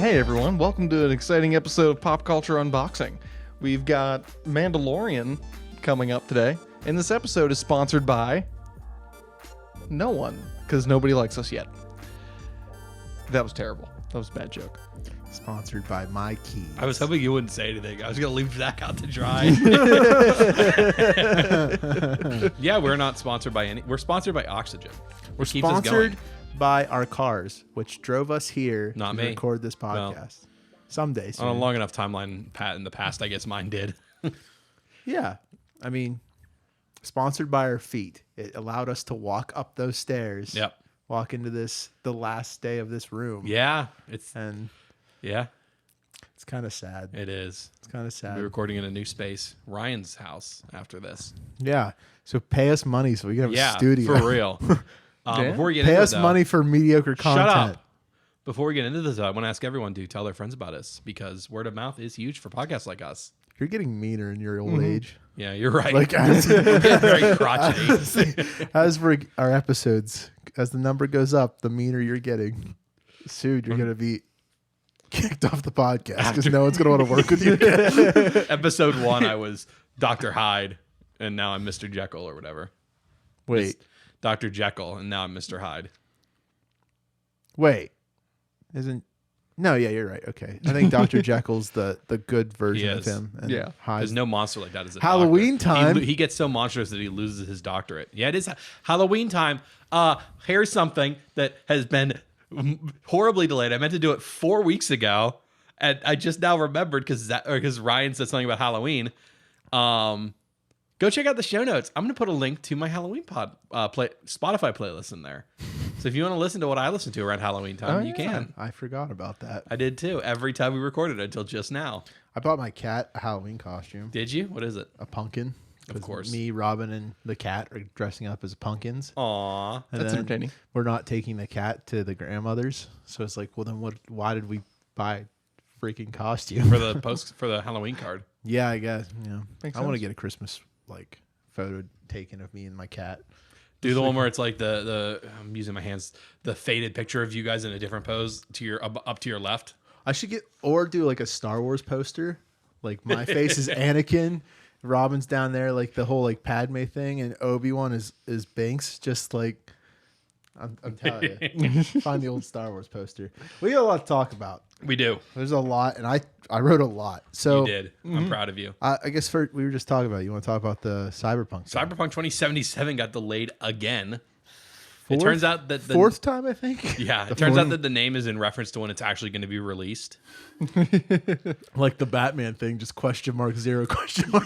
Hey everyone, welcome to an exciting episode of Pop Culture Unboxing. We've got Mandalorian coming up today, and this episode is sponsored by no one, because nobody likes us yet. That was terrible. That was a bad joke. Sponsored by My Keys. I was hoping you wouldn't say anything. I was going to leave Zach out to dry. Yeah, we're not sponsored by any. We're sponsored by Oxygen. We're sponsored by our cars, which drove us here Not to me. record this podcast. Well, Someday soon. on a long enough timeline, Pat, in the past, I guess mine did. Yeah. I mean, sponsored by our feet. It allowed us to walk up those stairs. Yep. Walk into the last day of this room. Yeah. And Yeah, it's kind of sad. it is. It's kind of sad. We're recording in a new space, Ryan's house, after this. Yeah. So pay us money so we can have Yeah, a studio. for real. Before we get Pay into us it, though, money for mediocre content. Shut up. Before we get into this, I want to ask everyone to tell their friends about us because word of mouth is huge for podcasts like us. You're getting meaner in your old age. Yeah, you're right. Like We're getting very crotchety. as for our episodes, as the number goes up, the meaner you're getting. Soon you're going to be kicked off the podcast because no one's going to want to work with you. Episode 1, I was Dr. Hyde, and now I'm Mr. Jekyll or whatever. Wait. It's Dr. Jekyll, and now I'm Mr. Hyde. No, yeah, you're right. Okay. I think Dr. Jekyll's the good version of is. him. And Yeah. There's no monster like that as a Halloween doctor. time. He gets so monstrous that he loses his doctorate. Yeah, it is Halloween time. Here's something that has been horribly delayed. I meant to do it 4 weeks ago, and I just now remembered because Ryan said something about Halloween. Go check out the show notes. I'm going to put a link to my Halloween Spotify playlist in there. So if you want to listen to what I listen to around Halloween time, you can. I forgot about that. I did too. Every time we recorded until just now. I bought my cat a Halloween costume. Did you? What is it? A pumpkin. Of course. Me, Robin, and the cat are dressing up as pumpkins. Aw. And That's then entertaining. We're not taking the cat to the grandmother's. So it's like, well, then why did we buy a freaking costume? For the Halloween card. Yeah, I guess. Yeah. Makes I want to sense. get a Christmas photo taken of me and my cat. Do the one where it's like the I'm using my hands, the faded picture of you guys in a different pose to your up to your left. I should do like a Star Wars poster. Like my face is Anakin, Robin's down there, like the whole like Padme thing, and Obi-Wan is Binks. Just like I'm telling you, find the old Star Wars poster. We got a lot to talk about. We do. There's a lot, and I wrote a lot. So You did. I'm proud of you. I guess we were just talking about. You want to talk about the Cyberpunk? thing? Cyberpunk 2077 got delayed again. Fourth? It turns out that Fourth time, I think. Yeah, it turns out that the name is in reference to when it's actually going to be released. Like the Batman thing, just question mark 0 question mark.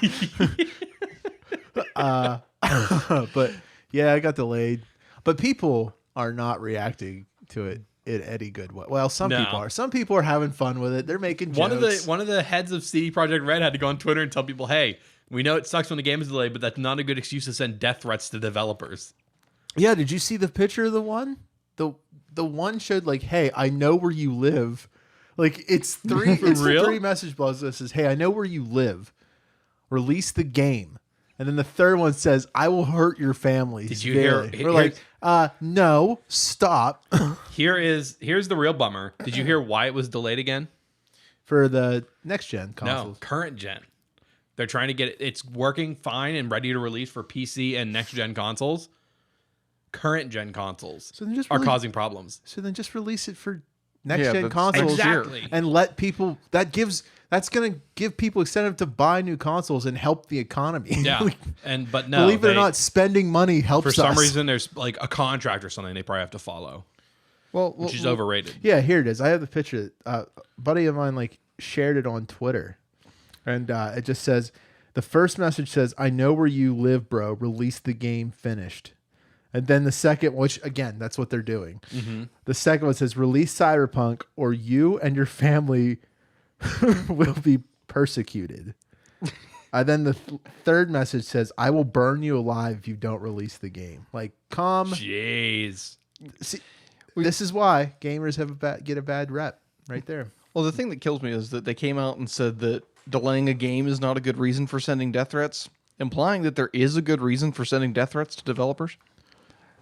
But yeah, it got delayed. But people are not reacting to it in any good way. Well, some No. people are. Some people are having fun with it. They're making jokes. One of the heads of CD Projekt Red had to go on Twitter and tell people, "Hey, we know it sucks when the game is delayed, but that's not a good excuse to send death threats to developers." Yeah, did you see the picture of the one? The one showed like, "Hey, I know where you live." Like it's three. It's real? 3 message blogs that says, "Hey, I know where you live. Release the game." And then the third one says, "I will hurt your family." Did you hear- We're like, no, stop. Here's the real bummer. Did you hear why it was delayed again? For the next gen consoles. No, current gen. They're trying to get it. It's working fine and ready to release for PC and next gen consoles. Current gen consoles So then just are release- causing problems. So then just release it for next Yeah, gen but- consoles Exactly. and let people. That's going to give people incentive to buy new consoles and help the economy. Yeah, but no, Believe it or not, spending money helps for some us. reason there's like a contract or something they probably have to follow, which is overrated. Yeah, here it is. I have the picture. A buddy of mine shared it on Twitter, and it just says, the first message says, "I know where you live, bro. Release the game finished." And then the second, which again, that's what they're doing. Mm-hmm. The second one says, "Release Cyberpunk, or you and your family will be persecuted." And then the third message says, "I will burn you alive if you don't release the game." Like, Jeez. see, this is why gamers get a bad rep right there. Well, the thing that kills me is that they came out and said that delaying a game is not a good reason for sending death threats, implying that there is a good reason for sending death threats to developers.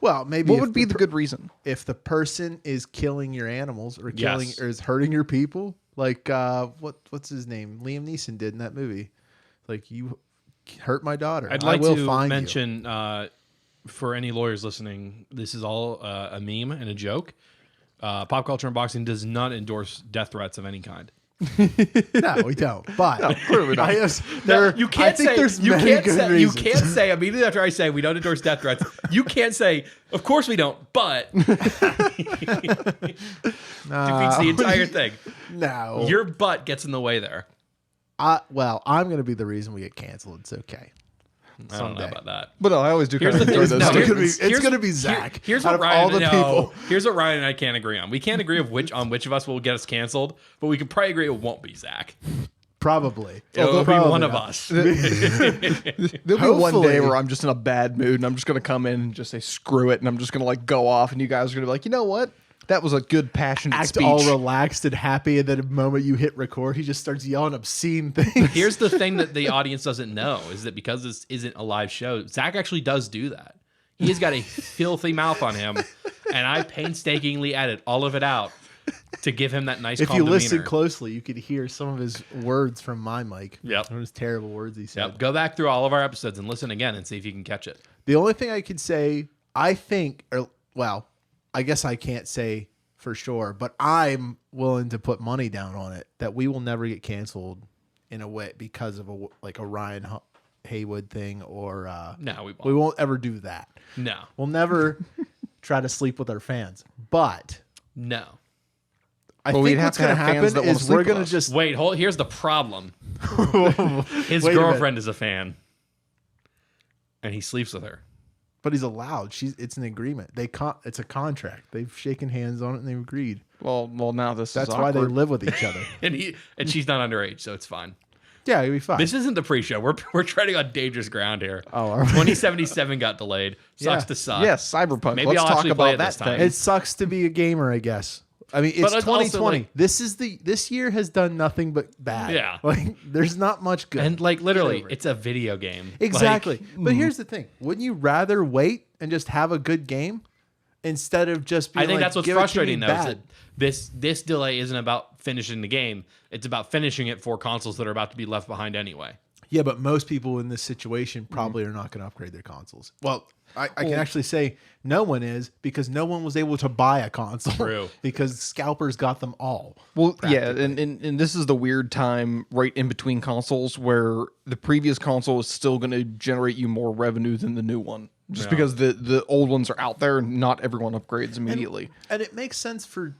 Well, maybe What would be the good reason? if the person is killing your animals or killing Yes. or is hurting your people, like what's his name? Liam Neeson did in that movie. Like, you hurt my daughter. I'd like I will to find mention for any lawyers listening, this is all a meme and a joke. Pop Culture Unboxing does not endorse death threats of any kind. you. No, we don't. But clearly not. You can't say there's you many can't good say reasons. you can't say immediately after I say we don't endorse death threats. You can't say, of course we don't, but defeats the entire thing. No. Your butt gets in the way there. Well, I'm going to be the reason we get canceled. It's okay. I don't know about that. But no, I always do kind Here's of the enjoy thing. those No, statements. It's gonna be Zach. Here's out what of Ryan, all the people. Here's what Ryan and I can't agree on. We can't agree of which of us will get us canceled, but we can probably agree it won't be Zach. Probably. It'll be Probably one of not. us. There'll be one Hopefully. day where I'm just in a bad mood and I'm just going to come in and just say, screw it. And I'm just going to like go off and you guys are going to be like, you know what? That was a good passionate Act speech. all relaxed and happy, and then the moment you hit record, he just starts yelling obscene things. Here's the thing that the audience doesn't know is that because this isn't a live show, Zach actually does do that. He's got a filthy mouth on him, and I painstakingly edit all of it out to give him that nice If calm you demeanor. listen closely, you could hear some of his words from my mic. Yep. Those terrible words he said. Yep. Go back through all of our episodes and listen again and see if you can catch it. The only thing I could say, I think, or well, I guess I can't say for sure, but I'm willing to put money down on it that we will never get canceled in a way because of a Ryan Haywood thing or No, we won't. we won't ever do that. No. We'll never try to sleep with our fans. But No. I Well, we'd think have what's to going to have fans happen that wanna is sleep we're with going to us. just Wait, here's the problem. His Wait a girlfriend is a fan. And he sleeps with her. But he's allowed. It's an agreement. It's a contract. They've shaken hands on it and they've agreed. Well, now this That's is why they awkward. live with each other. And she's not underage, so it's fine. Yeah, it'll be fine. This isn't the pre-show. We're treading on dangerous ground here. Oh, all right. 2077 got delayed. Sucks Yeah. to suck. Yes, Cyberpunk. Maybe Let's I'll talk actually play about it that this time. thing. It sucks to be a gamer, I guess. I mean, it's But it's also, 2020. like- This year has done nothing but bad. Yeah. Like there's not much good. And like literally, over it. it's a video game. Exactly. Like, But here's the thing: wouldn't you rather wait and just have a good game instead of just being I think like, that's what's "Give it to me frustrating though. Is bad"? that this delay isn't about finishing the game. It's about finishing it for consoles that are about to be left behind anyway. Yeah, but most people in this situation probably are not going to upgrade their consoles. Well, I can actually say no one is because no one was able to buy a console. True. Because scalpers got them all. Well, yeah, and this is the weird time right in between consoles where the previous console is still going to generate you more revenue than the new one. Just because the old ones are out there and not everyone upgrades immediately. And it makes sense for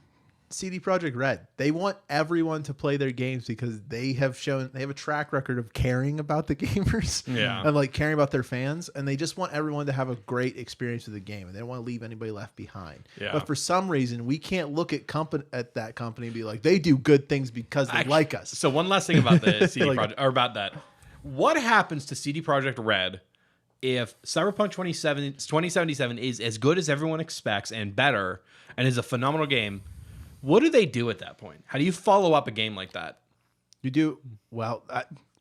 CD Projekt Red. They want everyone to play their games because they have a track record of caring about the gamers. Yeah. And like caring about their fans. And they just want everyone to have a great experience with the game. And they don't want to leave anybody left behind. Yeah. But for some reason, we can't look at that company and be like, they do good things because they like us. So one last thing about the CD Like- Projekt, or about that. What happens to CD Projekt Red if Cyberpunk 2077 is as good as everyone expects and better and is a phenomenal game? What do they do at that point? How do you follow up a game like that? You do, well,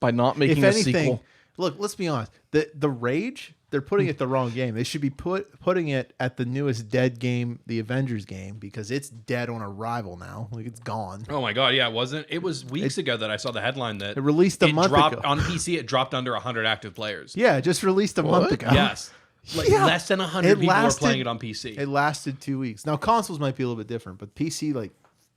By not if making a anything, sequel. look, let's be honest. The Rage, they're putting it the wrong game. They should be putting it at the newest dead game, the Avengers game, because it's dead on arrival now. Like it's gone. Oh my god, yeah, it wasn't. It was weeks ago that I saw the headline that It released a month dropped ago. on PC. It dropped under 100 active players. Yeah, it just released a month ago. Yes, like Yeah. less than 100 It people are lasted- playing it on PC. It lasted 2 weeks. Now consoles might be a little bit different, but PC, like,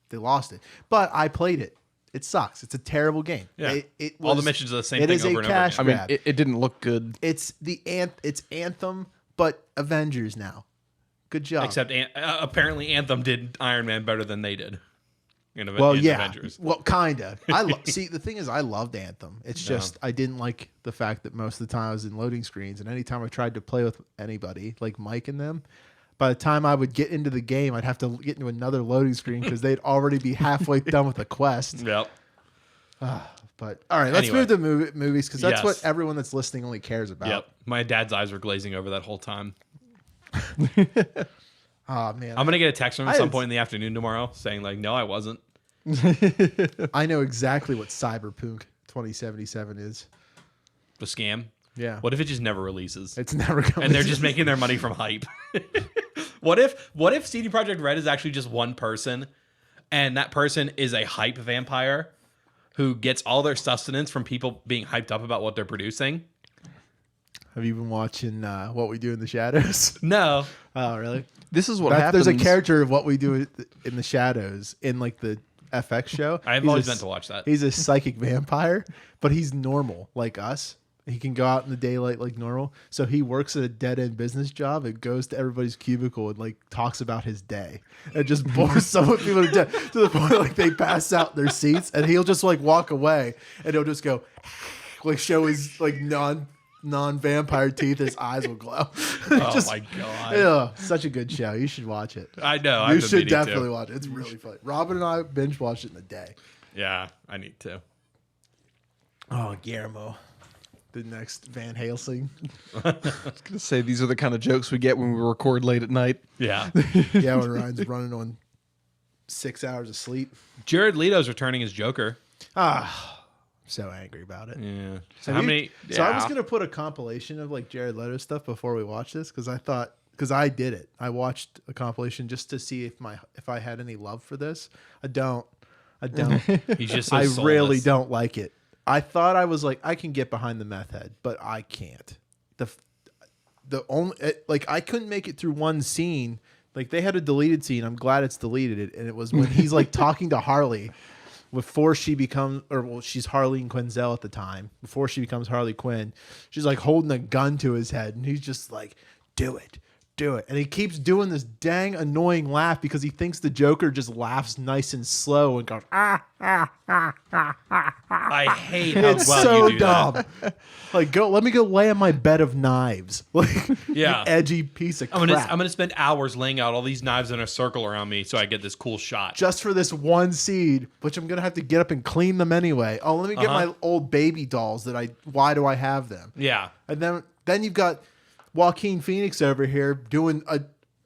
they lost it. But I played it. It sucks. It's a terrible game. Yeah. It All the was- missions are the same it thing is over a and over cash again. I mean, grab. it didn't look good. It's it's Anthem, but Avengers now. Good job. Except apparently Anthem did Iron Man better than they did. In Avengers. Well, kinda. See. The thing is, I loved Anthem. It's just I didn't like the fact that most of the time I was in loading screens, and anytime I tried to play with anybody like Mike and them, by the time I would get into the game, I'd have to get into another loading screen because they'd already be halfway done with the quest. Yep. But all right, let's Anyway. move to movies because that's Yes. what everyone that's listening only cares about. Yep. My dad's eyes were glazing over that whole time. Oh man, I'm gonna get a text from him at I some had- point in the afternoon tomorrow saying like, "No, I wasn't." I know exactly what Cyberpunk 2077 is. The scam. Yeah. What if it just never releases? It's never coming. And they're just making their money from hype. What if CD Projekt Red is actually just one person, and that person is a hype vampire who gets all their sustenance from people being hyped up about what they're producing? Have you been watching What We Do in the Shadows? No. Oh, really? This is what happens. There's a character of What We Do in the Shadows in like the FX show. I've always meant to watch that. He's a psychic vampire, but he's normal like us. He can go out in the daylight like normal. So he works at a dead end business job and goes to everybody's cubicle and like talks about his day and just bores some of people to death to the point like they pass out their seats, and he'll just like walk away and he'll just go like show his like non-vampire teeth. His eyes will glow. Oh my god! Yeah, such a good show. You should watch it. I know. You I've been should meaning to. definitely watch it. It's really funny. Robin and I binge watched it in a day. Yeah, I need to. Oh, Guillermo, the next Van Helsing. I was gonna say these are the kind of jokes we get when we record late at night. Yeah. Yeah, when Ryan's running on 6 hours of sleep. Jared Leto's returning as Joker. Ah, I'm so angry about it. Yeah. So Have how you- many? So I was yeah. gonna put a compilation of like Jared Leto stuff before we watch this because I did it. I watched a compilation just to see if I had any love for this. I don't. He's just so I really soulless. don't like it. I thought I was like I can get behind the meth head, but I can't. The only like I couldn't make it through one scene. Like they had a deleted scene. I'm glad it's deleted, and it was when he's like talking to Harley before she becomes, or well, she's Harley Quinzel at the time. Before she becomes Harley Quinn, she's like holding a gun to his head, and he's just like, "Do it." And he keeps doing this dang annoying laugh because he thinks the Joker just laughs nice and slow and goes, ah. I hate how It's well so you do dumb. that. Like, let me go lay on my bed of knives. Like, Yeah. you edgy piece of crap. I'm gonna spend hours laying out all these knives in a circle around me so I get this cool shot. Just for this one seed, which I'm gonna have to get up and clean them anyway. Oh, let me get my old baby dolls why do I have them? Yeah. And then you've got Joaquin Phoenix over here doing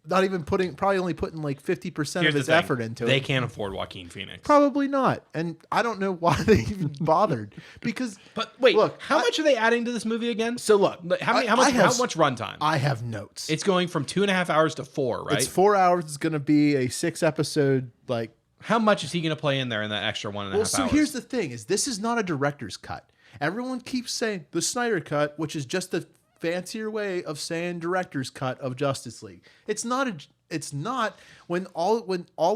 probably only putting like 50% Here's of his the thing. effort into They it. can't afford Joaquin Phoenix. Probably not. And I don't know why they even bothered. Because But wait, look, how much are they adding to this movie again? So look, How I much have- runtime? I have notes. It's going from 2.5 hours to 4, right? It's 4 hours. It's going to be a 6 episode like. How much is he going to play in there in that extra 1.5 Well, hours? so here's the thing: is this is not a director's cut. Everyone keeps saying the Snyder cut, which is just a fancier way of saying director's cut of Justice League. It's not when all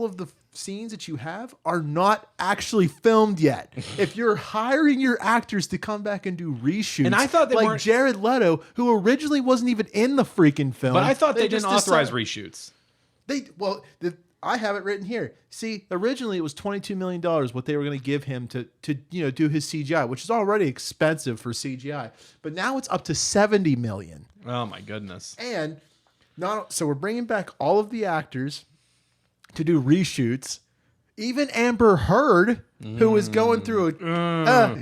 of the scenes that you have are not actually filmed yet. If you're hiring your actors to come back and do reshoots, And I thought they like weren't- Jared Leto, who originally wasn't even in the freaking film. But I thought they just didn't authorize decided- reshoots. I have it written here. See, originally it was $22 million what they were going to give him to do his CGI, which is already expensive for CGI. But now it's up to $70 million. Oh my goodness. And so we're bringing back all of the actors to do reshoots. Even Amber Heard, who is going through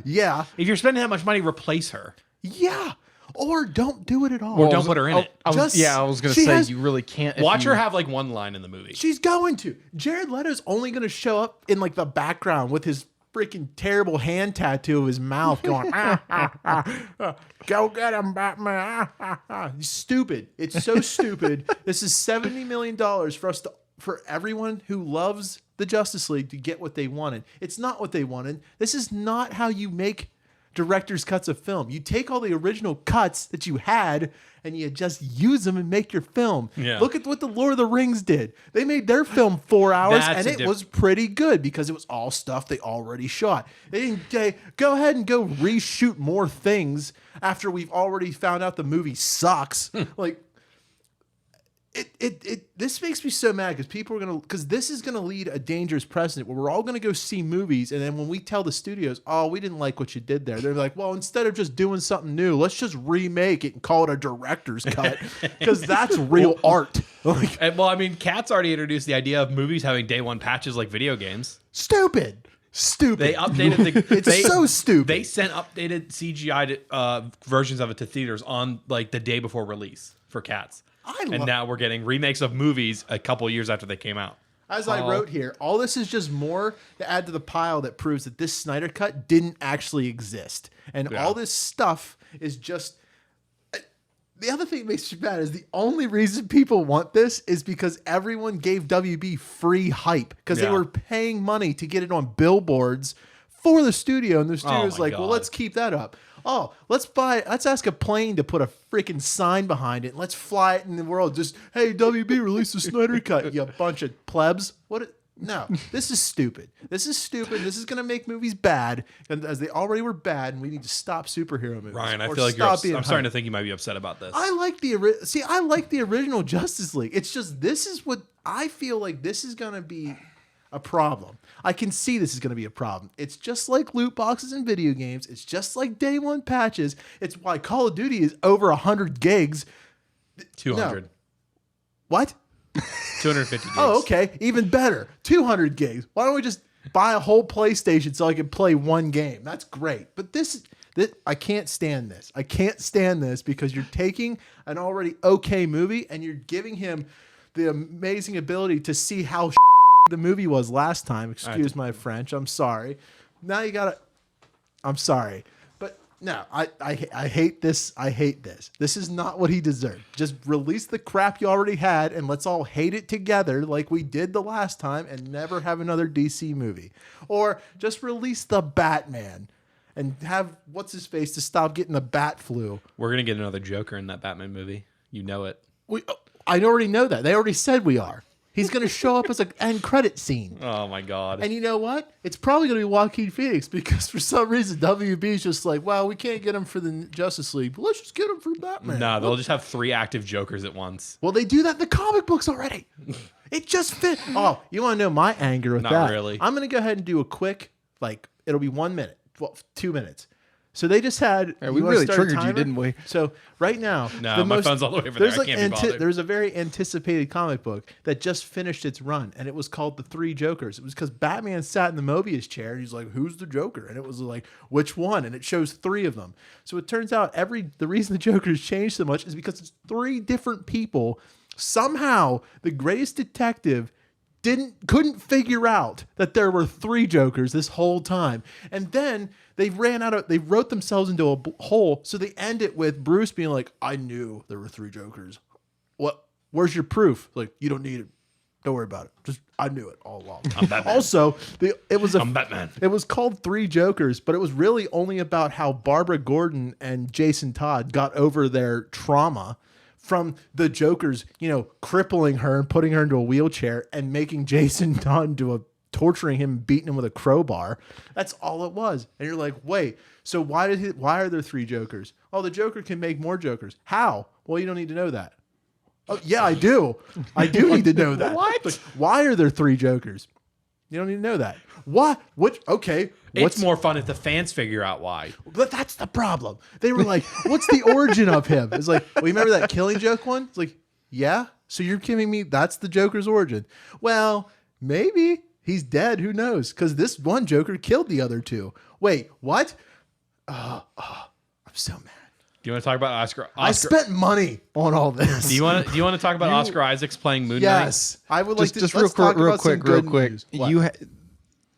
yeah. If you're spending that much money, replace her. Yeah. Or don't do it at all. Or don't put her in it. I was going to she say has- you really can't. Watch her have like one line in the movie. She's going to. Jared Leto's only going to show up in like the background with his freaking terrible hand tattoo of his mouth going, go get him, Batman. He's stupid. It's so stupid. This is $70 million for everyone who loves the Justice League to get what they wanted. It's not what they wanted. This is not how you make director's cuts of film. You take all the original cuts that you had and you just use them and make your film. Yeah. Look at what the Lord of the Rings did. They made their film 4 hours That's and it was pretty good because it was all stuff they already shot. They didn't say, go ahead and go reshoot more things after we've already found out the movie sucks. Like, this makes me so mad because this is gonna lead a dangerous precedent where we're all gonna go see movies, and then when we tell the studios, oh, we didn't like what you did there, they're like, well, instead of just doing something new, let's just remake it and call it a director's cut because that's real art. Like, Well, I mean, Kat's already introduced the idea of movies having day one patches like video games. stupid. They updated the. It's so stupid. They sent updated CGI versions of it to theaters on like the day before release for Cats. And now we're getting remakes of movies a couple years after they came out. As I wrote here, all this is just more to add to the pile that proves that this Snyder Cut didn't actually exist. And all this stuff is just The other thing that makes me mad is the only reason people want this is because everyone gave WB free hype because they were paying money to get it on billboards for the studio. And the studio's like, well, let's keep that up. Oh, let's ask a plane to put a freaking sign behind it. And let's fly it in the world. Just, hey, WB, release the Snyder Cut, you bunch of plebs. No, this is stupid. This is stupid. This is going to make movies bad, and as they already were bad, and we need to stop superhero movies. Ryan, I feel like I'm starting to think you might be upset about this. I like the original Justice League. It's just this is what I feel like this is going to be a problem. I can see this is going to be a problem. It's just like loot boxes in video games. It's just like day one patches. It's why Call of Duty is over 100 gigs. 200. No. What? 250 gigs. Oh, okay. Even better. 200 gigs. Why don't we just buy a whole PlayStation so I can play one game? That's great. But this I can't stand this. I can't stand this because you're taking an already okay movie and you're giving him the amazing ability to see how the movie was last time. Excuse my French. I'm sorry. Now you gotta. I'm sorry. No, I hate this. I hate this. This is not what he deserved. Just release the crap you already had and let's all hate it together like we did the last time and never have another DC movie. Or just release the Batman and have what's-his-face to stop getting the bat flu. We're going to get another Joker in that Batman movie. You know it. I already know that. They already said we are. He's going to show up as an end credit scene. Oh, my God. And you know what? It's probably going to be Joaquin Phoenix because for some reason WB's just like, well, we can't get him for the Justice League, but let's just get him for Batman. No, they'll just have 3 active Jokers at once. Well, they do that in the comic books already. It just fit. Oh, you want to know my anger with that? Not really. I'm going to go ahead and do a quick, it'll be 1 minute, 2 minutes. So they just had. Yeah, we really triggered you, didn't we? So right now, no, my phone's all the way over there. I can't be bothered. There's a very anticipated comic book that just finished its run, and it was called The Three Jokers. It was because Batman sat in the Mobius chair, and he's like, "Who's the Joker?" And it was like, "Which one?" And it shows 3 of them. So it turns out the reason the Joker's changed so much is because it's 3 different people. Somehow, the greatest detective couldn't figure out that there were 3 Jokers this whole time. And then they wrote themselves into a hole. So they end it with Bruce being like, I knew there were 3 Jokers. Where's your proof? Like, you don't need it. Don't worry about it. I knew it all along. I'm Batman. Also, I'm Batman. It was called 3 Jokers, but it was really only about how Barbara Gordon and Jason Todd got over their trauma from the Jokers, crippling her and putting her into a wheelchair and making Jason Todd torturing him, beating him with a crowbar. That's all it was. And you're like, wait, so why are there 3 Jokers? Oh, the Joker can make more Jokers. How? Well, you don't need to know that. Oh, yeah, I do. I do need to know that. What? Like, why are there 3 Jokers? You don't need to know that. What? Okay. It's more fun if the fans figure out why. But that's the problem. They were like, what's the origin of him? It's like, well, you remember that Killing Joke one? It's like, yeah. So you're giving me that's the Joker's origin. Well, maybe he's dead. Who knows? Because this one Joker killed the other 2. Wait, what? I'm so mad. Do you want to talk about Oscar? I spent money on all this. Do you want to talk about Oscar Isaacs playing Moon Knight? Yes, I would like to. Just real quick.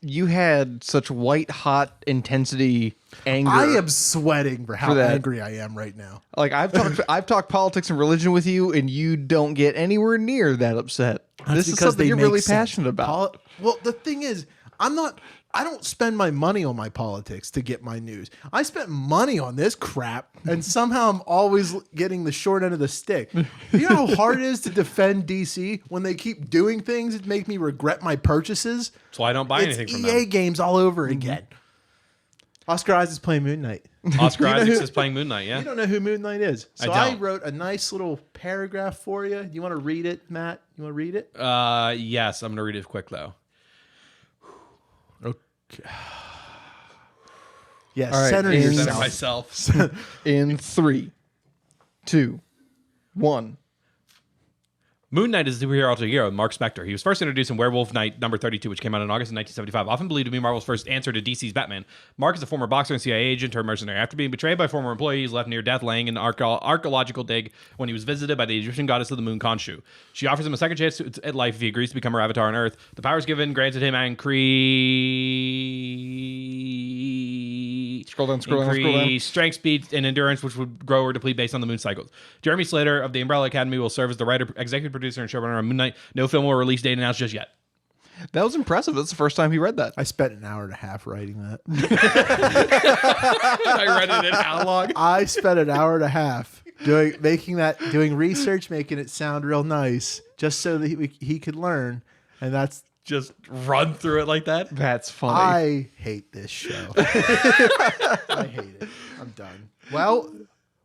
You had such white hot intensity anger. I am sweating for how angry I am right now. Like I've talked politics and religion with you, and you don't get anywhere near that upset. This is something you're really passionate about. Well, the thing is, I don't spend my money on my politics to get my news. I spent money on this crap, and somehow I'm always getting the short end of the stick. You know how hard it is to defend DC when they keep doing things that make me regret my purchases? That's why I don't buy anything from them. EA games all over again. Oscar Isaac is playing Moon Knight. Oscar Isaac is playing Moon Knight, yeah. You don't know who Moon Knight is. So I don't. I wrote a nice little paragraph for you. Do you want to read it, Matt? You want to read it? Yes, I'm going to read it quick, though. Okay. Yes, all right, center Center yourself. myself. In 3, 2, 1. Moon Knight is a superhero alter hero, Mark Spector. He was first introduced in Werewolf Night number 32, which came out in August of 1975. Often believed to be Marvel's first answer to DC's Batman. Mark is a former boxer and CIA agent turned mercenary. After being betrayed by former employees, left near death, laying in an archaeological dig when he was visited by the Egyptian goddess of the moon, Khonshu. She offers him a second chance at life if he agrees to become her avatar on Earth. The powers given granted him and Scroll down, scroll down, scroll down. Increase strength, speed, and endurance, which would grow or deplete based on the moon cycles. Jeremy Slater of the Umbrella Academy will serve as the writer, executive producer, and showrunner on Moon Knight. No film or release date announced just yet. That was impressive. That's the first time he read that. I spent an hour and a half writing that. I read it in how long? I spent an hour and a half doing research, making it sound real nice, just so that he could learn. And that's Just run through it like that? That's funny. I hate this show. I hate it. I'm done. Well,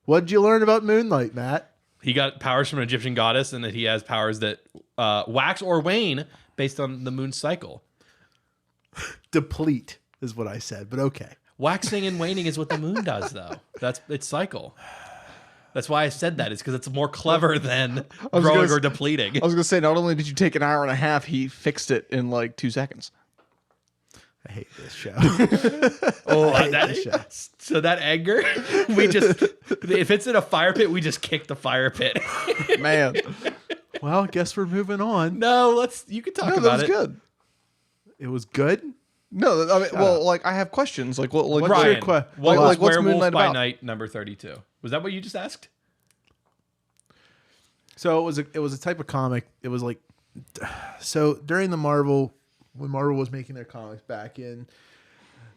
what did you learn about Moonlight, Matt? He got powers from an Egyptian goddess, and that he has powers that wax or wane based on the moon's cycle. Deplete is what I said, but okay. Waxing and waning is what the moon does, though. That's its cycle. That's why I said that. It's because it's more clever than growing or depleting. I was going to say, not only did you take an hour and a half, he fixed it in like 2 seconds. I hate this show. So that anger, we just, if it's in a fire pit, we just kick the fire pit. Man. Well, guess we're moving on. No, you can talk No, about that was good. It was good. No, I mean, well, like I have questions. Like, what? Like, What's Brian, your que- what like, was what's Werewolf Moonlight by about? Night number 32? Was that what you just asked? So it was a type of comic. It was like, so during when Marvel was making their comics back in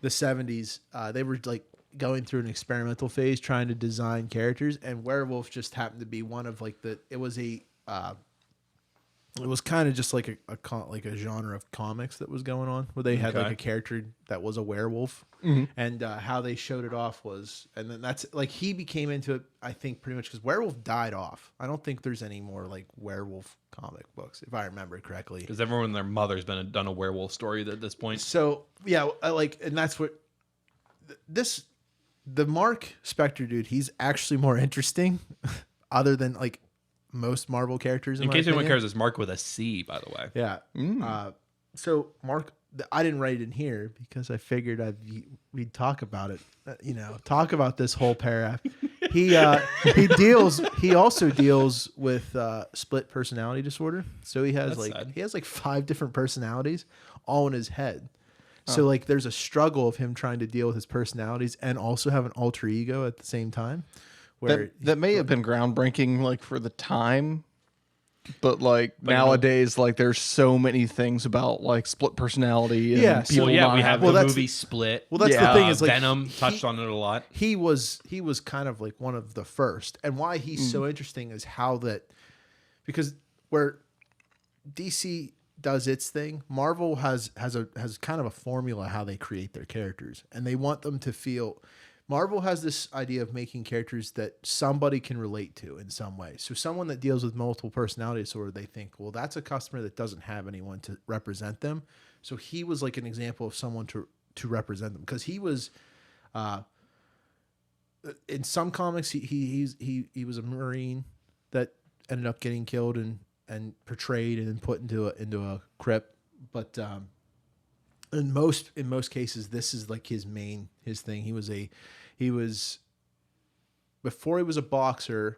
the 70s, they were like going through an experimental phase trying to design characters, and Werewolf just happened to be one of like it was kind of just like a genre of comics that was going on where they had like a character that was a werewolf, and how they showed it off was, and then that's like he became into it, I think, pretty much because werewolf died off. I don't think there's any more like werewolf comic books, if I remember correctly. Because everyone and their mother's done a werewolf story at this point. So yeah, and that's what the Mark Spector dude. He's actually more interesting, other than like most Marvel characters. In case anyone cares, it's Mark with a C, by the way. Yeah. So Mark, I didn't write it in here because I figured we'd talk about it. Talk about this whole paragraph. He also deals with split personality disorder. So he has like 5 different personalities all in his head. So like there's a struggle of him trying to deal with his personalities and also have an alter ego at the same time. Where that may have been groundbreaking, like for the time, but nowadays, like there's so many things about like split personality. And people we have the movie Split. Well, that's the thing is like Venom touched on it a lot. He was kind of like one of the first, and why he's so interesting is how because where DC does its thing, Marvel has kind of a formula how they create their characters, and they want them to feel. Marvel has this idea of making characters that somebody can relate to in some way. So someone that deals with multiple personality disorder, they think, well, that's a customer that doesn't have anyone to represent them. So he was like an example of someone to represent them, because he was, in some comics, he was a Marine that ended up getting killed and portrayed and then put into a crypt. But in most cases, this is like his thing. He was before he was a boxer.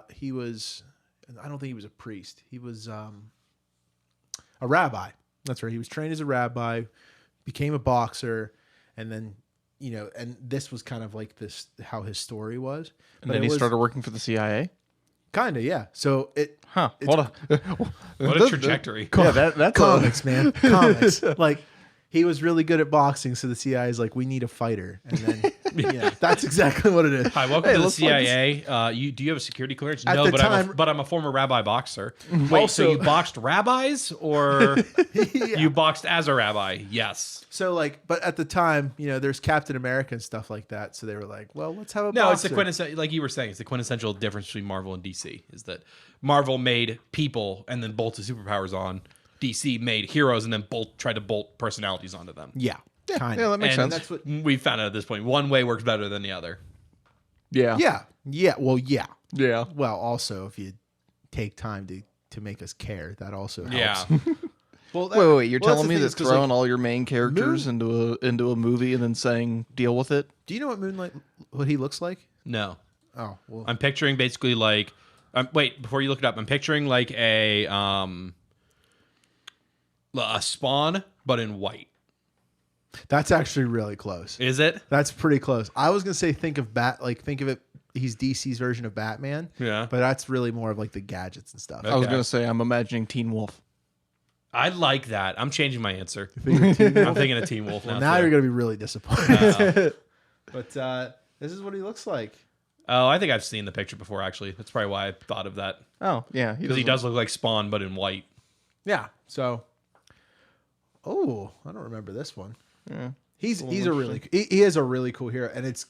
He was, I don't think he was a priest. He was a rabbi. That's right. He was trained as a rabbi, became a boxer, and then and this was kind of like this how his story was. And then he started working for the CIA. Kind of, yeah. So What a trajectory. That's comics, man. Comics. Like, he was really good at boxing, so the CIA is like, we need a fighter. And then, that's exactly what it is. Hi, welcome to the CIA. Do you have a security clearance? No, but I'm a former rabbi boxer. Wait, so you boxed rabbis, or you boxed as a rabbi? Yes. So but at the time, there's Captain America and stuff like that. So they were like, well, let's have a boxer. No, it's the quintessential, like you were saying, it's the quintessential difference between Marvel and DC is that Marvel made people and then bolted superpowers on. DC made heroes and then tried to bolt personalities onto them. Yeah. Kind of. Yeah, that makes sense. That's what we found out at this point. One way works better than the other. Yeah. Yeah. Well, yeah. Yeah. Well, also, if you take time to make us care, that also helps. Yeah. Wait. You're telling me that throwing all your main characters into a movie and then saying deal with it? Do you know what he looks like? No. Oh, well. I'm picturing basically like. Wait, before you look it up, I'm picturing like a Spawn, but in white. That's actually really close. Is it? That's pretty close. I was gonna say think of it. He's DC's version of Batman. Yeah. But that's really more of like the gadgets and stuff. Okay. I was gonna say I'm imagining Teen Wolf. I like that. I'm changing my answer. Teen Wolf? I'm thinking of Teen Wolf now. Now too. you're gonna be really disappointed. But this is what he looks like. Oh, I think I've seen the picture before. Actually, that's probably why I thought of that. Oh yeah, Because he does look like Spawn, but in white. Yeah. So. Oh, I don't remember this one. Yeah. He is a really cool hero, and it's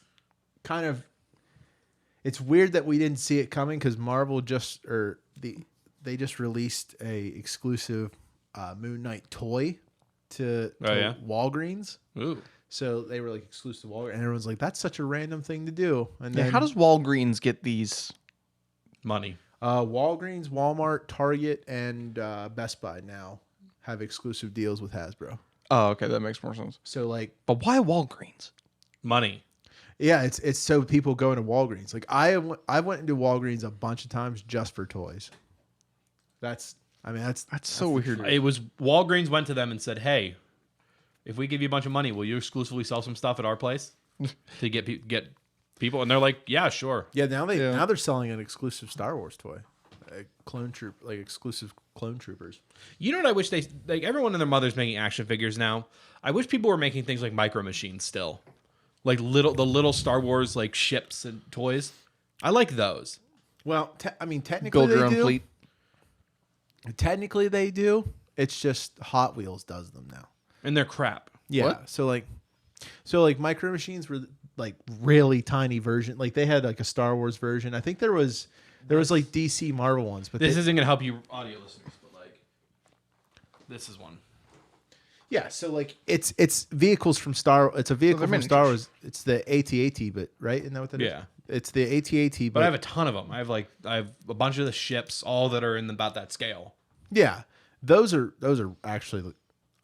kind of it's weird that we didn't see it coming because Marvel they just released a exclusive Moon Knight toy to Walgreens. Ooh. So they were like exclusive to Walgreens, and everyone's like, "That's such a random thing to do." And Yeah, then how does Walgreens get these? Money. Walgreens, Walmart, Target, and Best Buy now have exclusive deals with Hasbro. Oh, okay, that makes more sense. So like, But why Walgreens? Money. yeah, it's so people go into Walgreens. Like I went into Walgreens a bunch of times just for toys. That's so weird. It was Walgreens went to them and said, "Hey, if we give you a bunch of money, will you exclusively sell some stuff at our place to get people?" And they're like, "Yeah, sure." Yeah, now they're selling an exclusive Star Wars toy, exclusive clone troopers. You know what I wish they like? Everyone and their mother's making action figures now. I wish people were making things like Micro Machines still, like the little Star Wars like ships and toys. I like those. Well, technically Build your they own do. fleet. Technically they do. It's just Hot Wheels does them now. And they're crap. Yeah. What? So like Micro Machines were like really tiny version. Like they had like a Star Wars version. I think there was like DC Marvel ones, but This isn't gonna help you audio listeners, but like this is one. yeah. So like it's vehicles from Star. It's a vehicle they're from Star miniatures. Wars. It's the AT-AT, but right? Isn't that what that is? Yeah. It's the AT-AT, But I have a ton of them. I have a bunch of the ships, all that are in about that scale. yeah. Those are actually.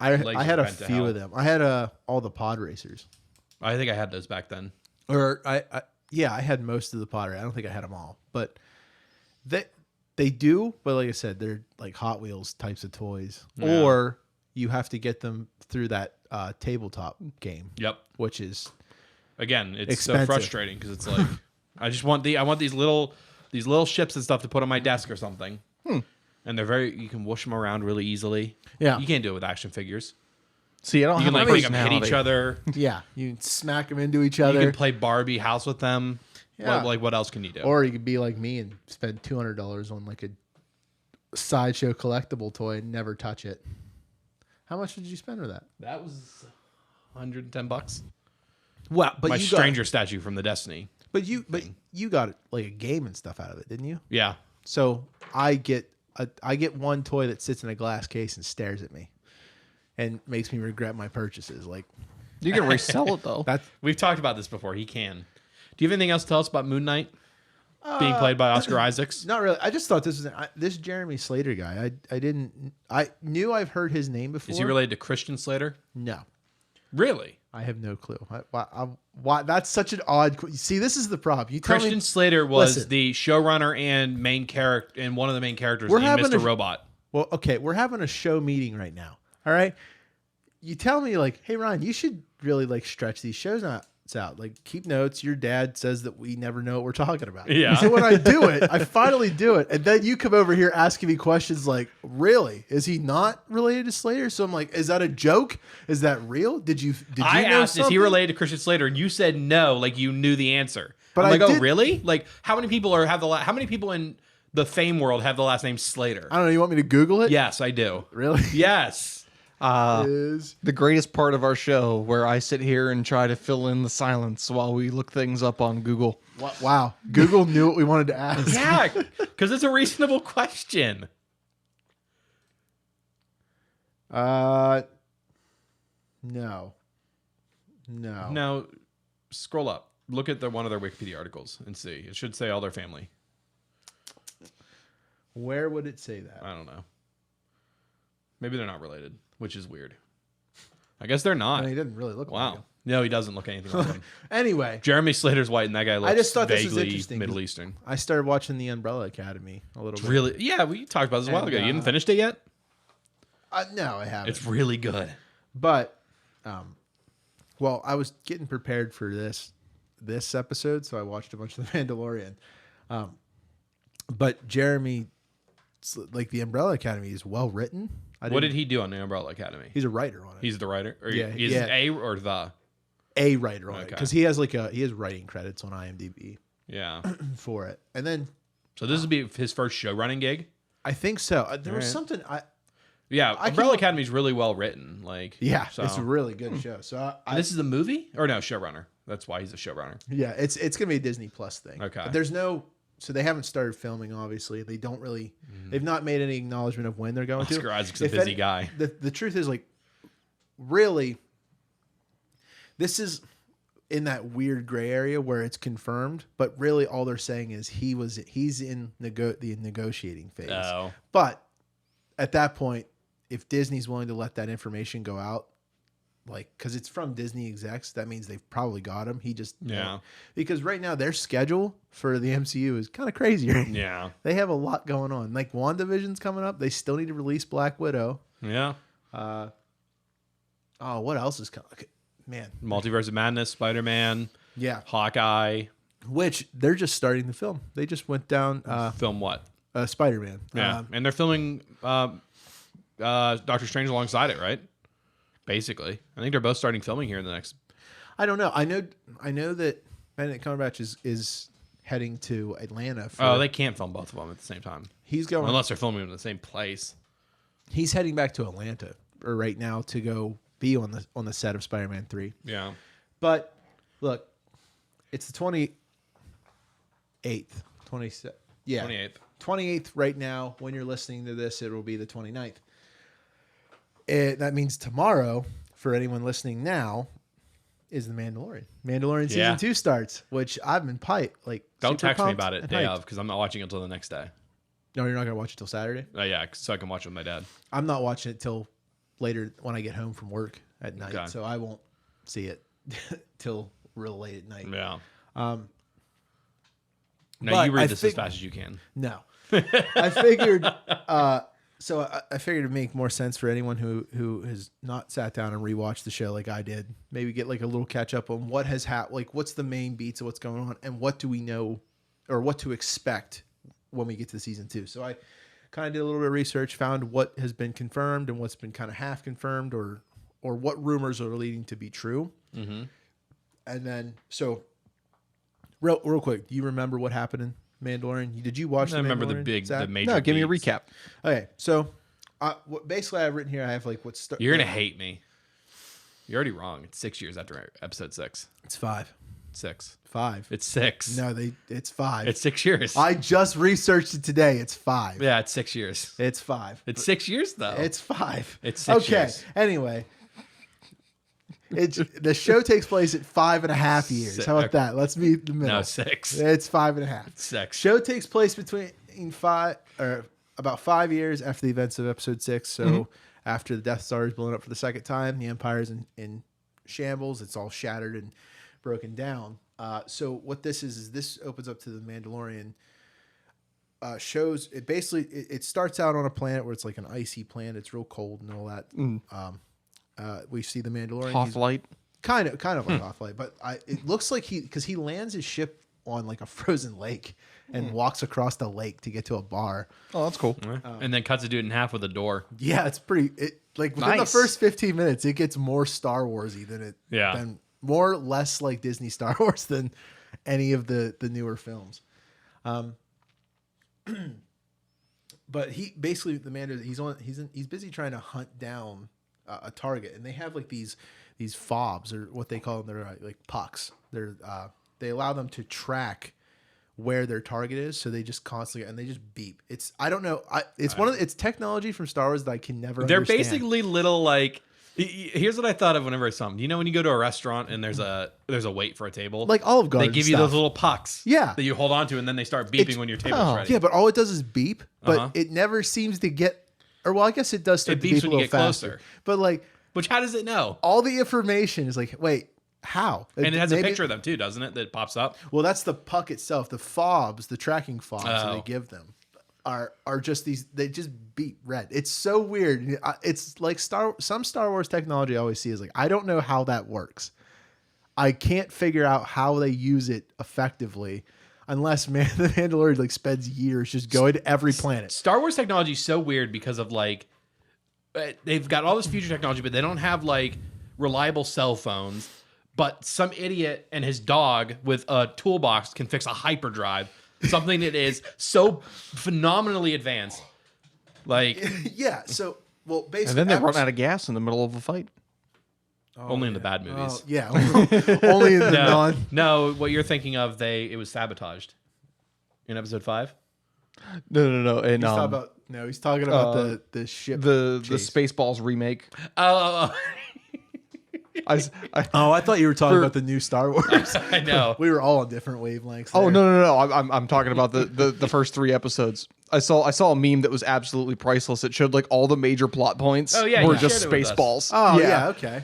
I had a went to few hell. of them. I had all the pod racers. I think I had those back then. Or I had most of the pottery. I don't think I had them all, but they do. But like I said, they're like Hot Wheels types of toys, Yeah. or you have to get them through that tabletop game, Yep. which is Again, it's Expensive. so frustrating because it's like I want these little ships and stuff to put on my desk or something. And they're you can whoosh them around really easily. Yeah. You can't do it with action figures. See, I don't You have can a like make them hit personality. each other. yeah. You can smack them into each You other, can play Barbie house with them. Yeah. What else can you do? or you could be like me and spend $200 on like a sideshow collectible toy and never touch it. How much did you spend for that? That was $110. Well, but My you stranger statue from the Destiny. but you got like a game and stuff out of it, didn't you? Yeah. So I get one toy that sits in a glass case and stares at me, and makes me regret my purchases. Like You can resell it though. that's We've talked about this before. He can. Do you have anything else to tell us about Moon Knight being played by Oscar Isaacs? not really. I just thought this Jeremy Slater guy. I knew I've heard his name before. Is he related to Christian Slater? No, Really? I have no clue. Why that's such an odd. See, this is the problem. You tell Christian me. Slater was Listen. the showrunner and main character and one of the main characters We're in having Mr. a- Robot. Well, okay, we're having a show meeting right now. All right, you tell me like, hey Ryan, you should really like stretch these shows out. Like keep notes. Your dad says that we never know what we're talking about. Yeah. So when I do it, I finally do it, and then you come over here asking me questions like, really? Is he not related to Slater? So I'm like, is that a joke? Is that real? Did you I know asked, is he something? related to Christian Slater? And you said no, like you knew the answer. But I'm I like, oh, did- really? Like, how many people how many people in the fame world have the last name Slater? I don't know. You want me to Google it? Yes, I do. Really? Yes. Is The greatest part of our show where I sit here and try to fill in the silence while we look things up on Google. wow. Google knew what we wanted to ask. Yeah, because it's a reasonable question. No. Now, scroll up. Look at one of their Wikipedia articles and see. It should say all their family. Where would it say that? I don't know. Maybe they're not related, which is weird. I guess they're not. I mean, he didn't really look like Wow. him. No, he doesn't look anything like him. Anyway, Jeremy Slater's white, and that guy looks just thought this was vaguely interesting, 'cause- Middle Eastern. I started watching The Umbrella Academy a little bit. Really? Yeah, we talked about this a while And, ago. You haven't finished it yet? No, I haven't. It's really good. But Well, I was getting prepared for this episode, so I watched a bunch of The Mandalorian. But Jeremy, like the Umbrella Academy, is well written. What did he do on the Umbrella Academy? He's a writer on it. He's the writer? Or Yeah, he's yeah. A or the? A writer on it Okay. because he has he has writing credits on IMDb Yeah. for it, and then So this would be his first show running gig? I think so. There was Alright. something Yeah, I Umbrella can't- Academy is really well written. Like, so. it's a really good show. So This is a movie? Or no, showrunner. That's why he's a showrunner. yeah, it's gonna be a Disney Plus thing. Okay. But there's no. So they haven't started filming. Obviously, they don't really. They've not made any acknowledgement of when they're going to. Oscar Isaac's a If busy any- guy. The truth is, like, really, this is in that weird gray area where it's confirmed, but really all they're saying is he's in the negotiating phase. Oh. But at that point, if Disney's willing to let that information go out, like, because it's from Disney execs, that means they've probably got him. He just Yeah. because right now their schedule for the MCU is kind of crazy. Right? Yeah. They have a lot going on. Like WandaVision's coming up. They still need to release Black Widow. Yeah. What else is coming? Man, Multiverse of Madness, Spider-Man, yeah. Hawkeye. Which they're just starting the film. They just went down Film what? Spider-Man. Yeah. And they're filming Doctor Strange alongside it, right? Basically. I think they're both starting filming here in the next... I don't know. I know that Benedict Cumberbatch is heading to Atlanta. they can't film both of them at the same time. He's going. Unless they're filming them in the same place. He's heading back to Atlanta right now to go be on the set of Spider-Man 3. Yeah. But look, it's the 28th. 27th. Yeah. 28th. 28th right now. When you're listening to this, it will be the 29th. That means tomorrow, for anyone listening now, is the Mandalorian. Mandalorian season 2 starts, which I've been Don't super text me pumped about it and day hyped. of because I'm not watching it until the next day. No, you're not gonna watch it till Saturday. Yeah, so I can watch it with my dad. I'm not watching it till later when I get home from work at night, Okay. so I won't see it till real late at night. Yeah. Um, No, but you read I this think- as fast as you can. No, I figured. I figured it'd make more sense for anyone who has not sat down and rewatched the show like I did. Maybe get like a little catch up on what has happened, like what's the main beats of what's going on, and what do we know, or what to expect when we get to season 2. So I kind of did a little bit of research, found what has been confirmed and what's been kind of half confirmed, or what rumors are leading to be true. Mm-hmm. And then real quick, do you remember what happened in Mandalorian? Did you watch? I remember the Mandalorian, Zach? major. No, give me a beats. recap. Okay, so basically I've written here, I have like what's You're gonna hate me. You're already wrong. It's 6 years after episode 6. It's 5. 6. 5. It's 6. No, it's 5. It's 6 years. I just researched it today. It's 5. Yeah, it's 6 years. It's 5. It's 6 years though. It's 5. It's 6 okay. years. Anyway, the show takes place at 5.5 years. How about Okay. that? Let's meet the middle. No, 6. It's 5.5. 6. Show takes place between about 5 years after the events of episode 6. So after the Death Star is blown up for the second time, the Empire is in shambles. It's all shattered and broken down. So what this is this opens up to the Mandalorian. Shows it basically it starts out on a planet where it's like an icy planet. It's real cold and all that. We see the Mandalorian. Hoth He's light. kind of like Off-Light, but it looks like he lands his ship on like a frozen lake and walks across the lake to get to a bar. Oh, that's cool. And then cuts a dude in half with a door. Yeah, it's pretty. Within the Nice. first 15 minutes, it gets more Star Warsy than more less like Disney Star Wars than any of the newer films. But he basically the man he's busy trying to hunt down a target, and they have like these fobs, or what they call them. They're like pucks. They allow them to track where their target is, so they just constantly and they just beep. It's I don't know. It's technology from Star Wars that I can never. They're understand. basically little like. Here's what I thought of whenever I saw them. You know when you go to a restaurant and there's a wait for a table, like Olive they Garden. give you stuff. those little pucks, Yeah. that you hold on to, and then they start beeping when your table's ready. Yeah, but all it does is beep, but Uh-huh. it never seems to get. Or well, I guess it does start It to beeps beep a when you little get faster. closer. But like Which how does it know? all the information is like, wait, how? And it has a Maybe- picture of them too, doesn't it? That pops up. Well, that's the puck itself. The fobs, the tracking fobs that Oh. they give them, are just these. They just beep red. It's so weird. It's like some Star Wars technology I always see is like I don't know how that works. I can't figure out how they use it effectively unless the Mandalorian like spends years just going to every planet. Star Wars technology is so weird because of like they've got all this future technology, but they don't have like reliable cell phones. But some idiot and his dog with a toolbox can fix a hyperdrive, something that is so phenomenally advanced. Like, Yeah. So, well, basically, And then they run out of gas in the middle of a fight. only in the bad movies. Oh, yeah, only in the non. No, what you're thinking of, it was sabotaged in episode 5. No. And He's talking about the ship. the chase. Spaceballs remake. Oh, I thought you were talking about the new Star Wars. I know. We were all on different wavelengths. Oh there. no! I'm talking about the first 3 episodes. I saw a meme that was absolutely priceless. It showed like all the major plot points Oh, yeah, were you just shared it with us. Spaceballs. Oh yeah, okay.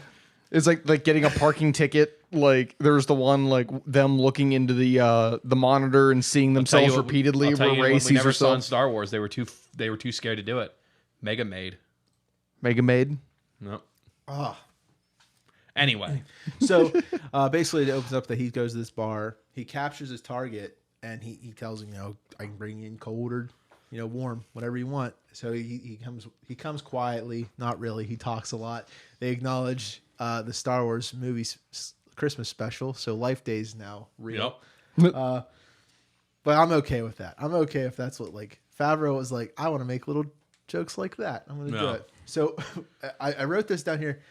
It's like getting a parking ticket. Like there's the one like them looking into the monitor and seeing themselves repeatedly I'll tell you where Ray what we sees never saw in herself. Star Wars. They were too scared to do it. Mega Maid. Mega Maid. No. Ah. Anyway, So basically, it opens up that he goes to this bar. He captures his target, and he tells him, I can bring you in cold or, warm, whatever you want. So he comes quietly, not really. He talks a lot. They acknowledge the Star Wars movie's Christmas special, so Life Day is now real. yep. But I'm okay with that. I'm okay if that's what like Favreau was like. I want to make little jokes like that. I'm going to do it. So I wrote this down here.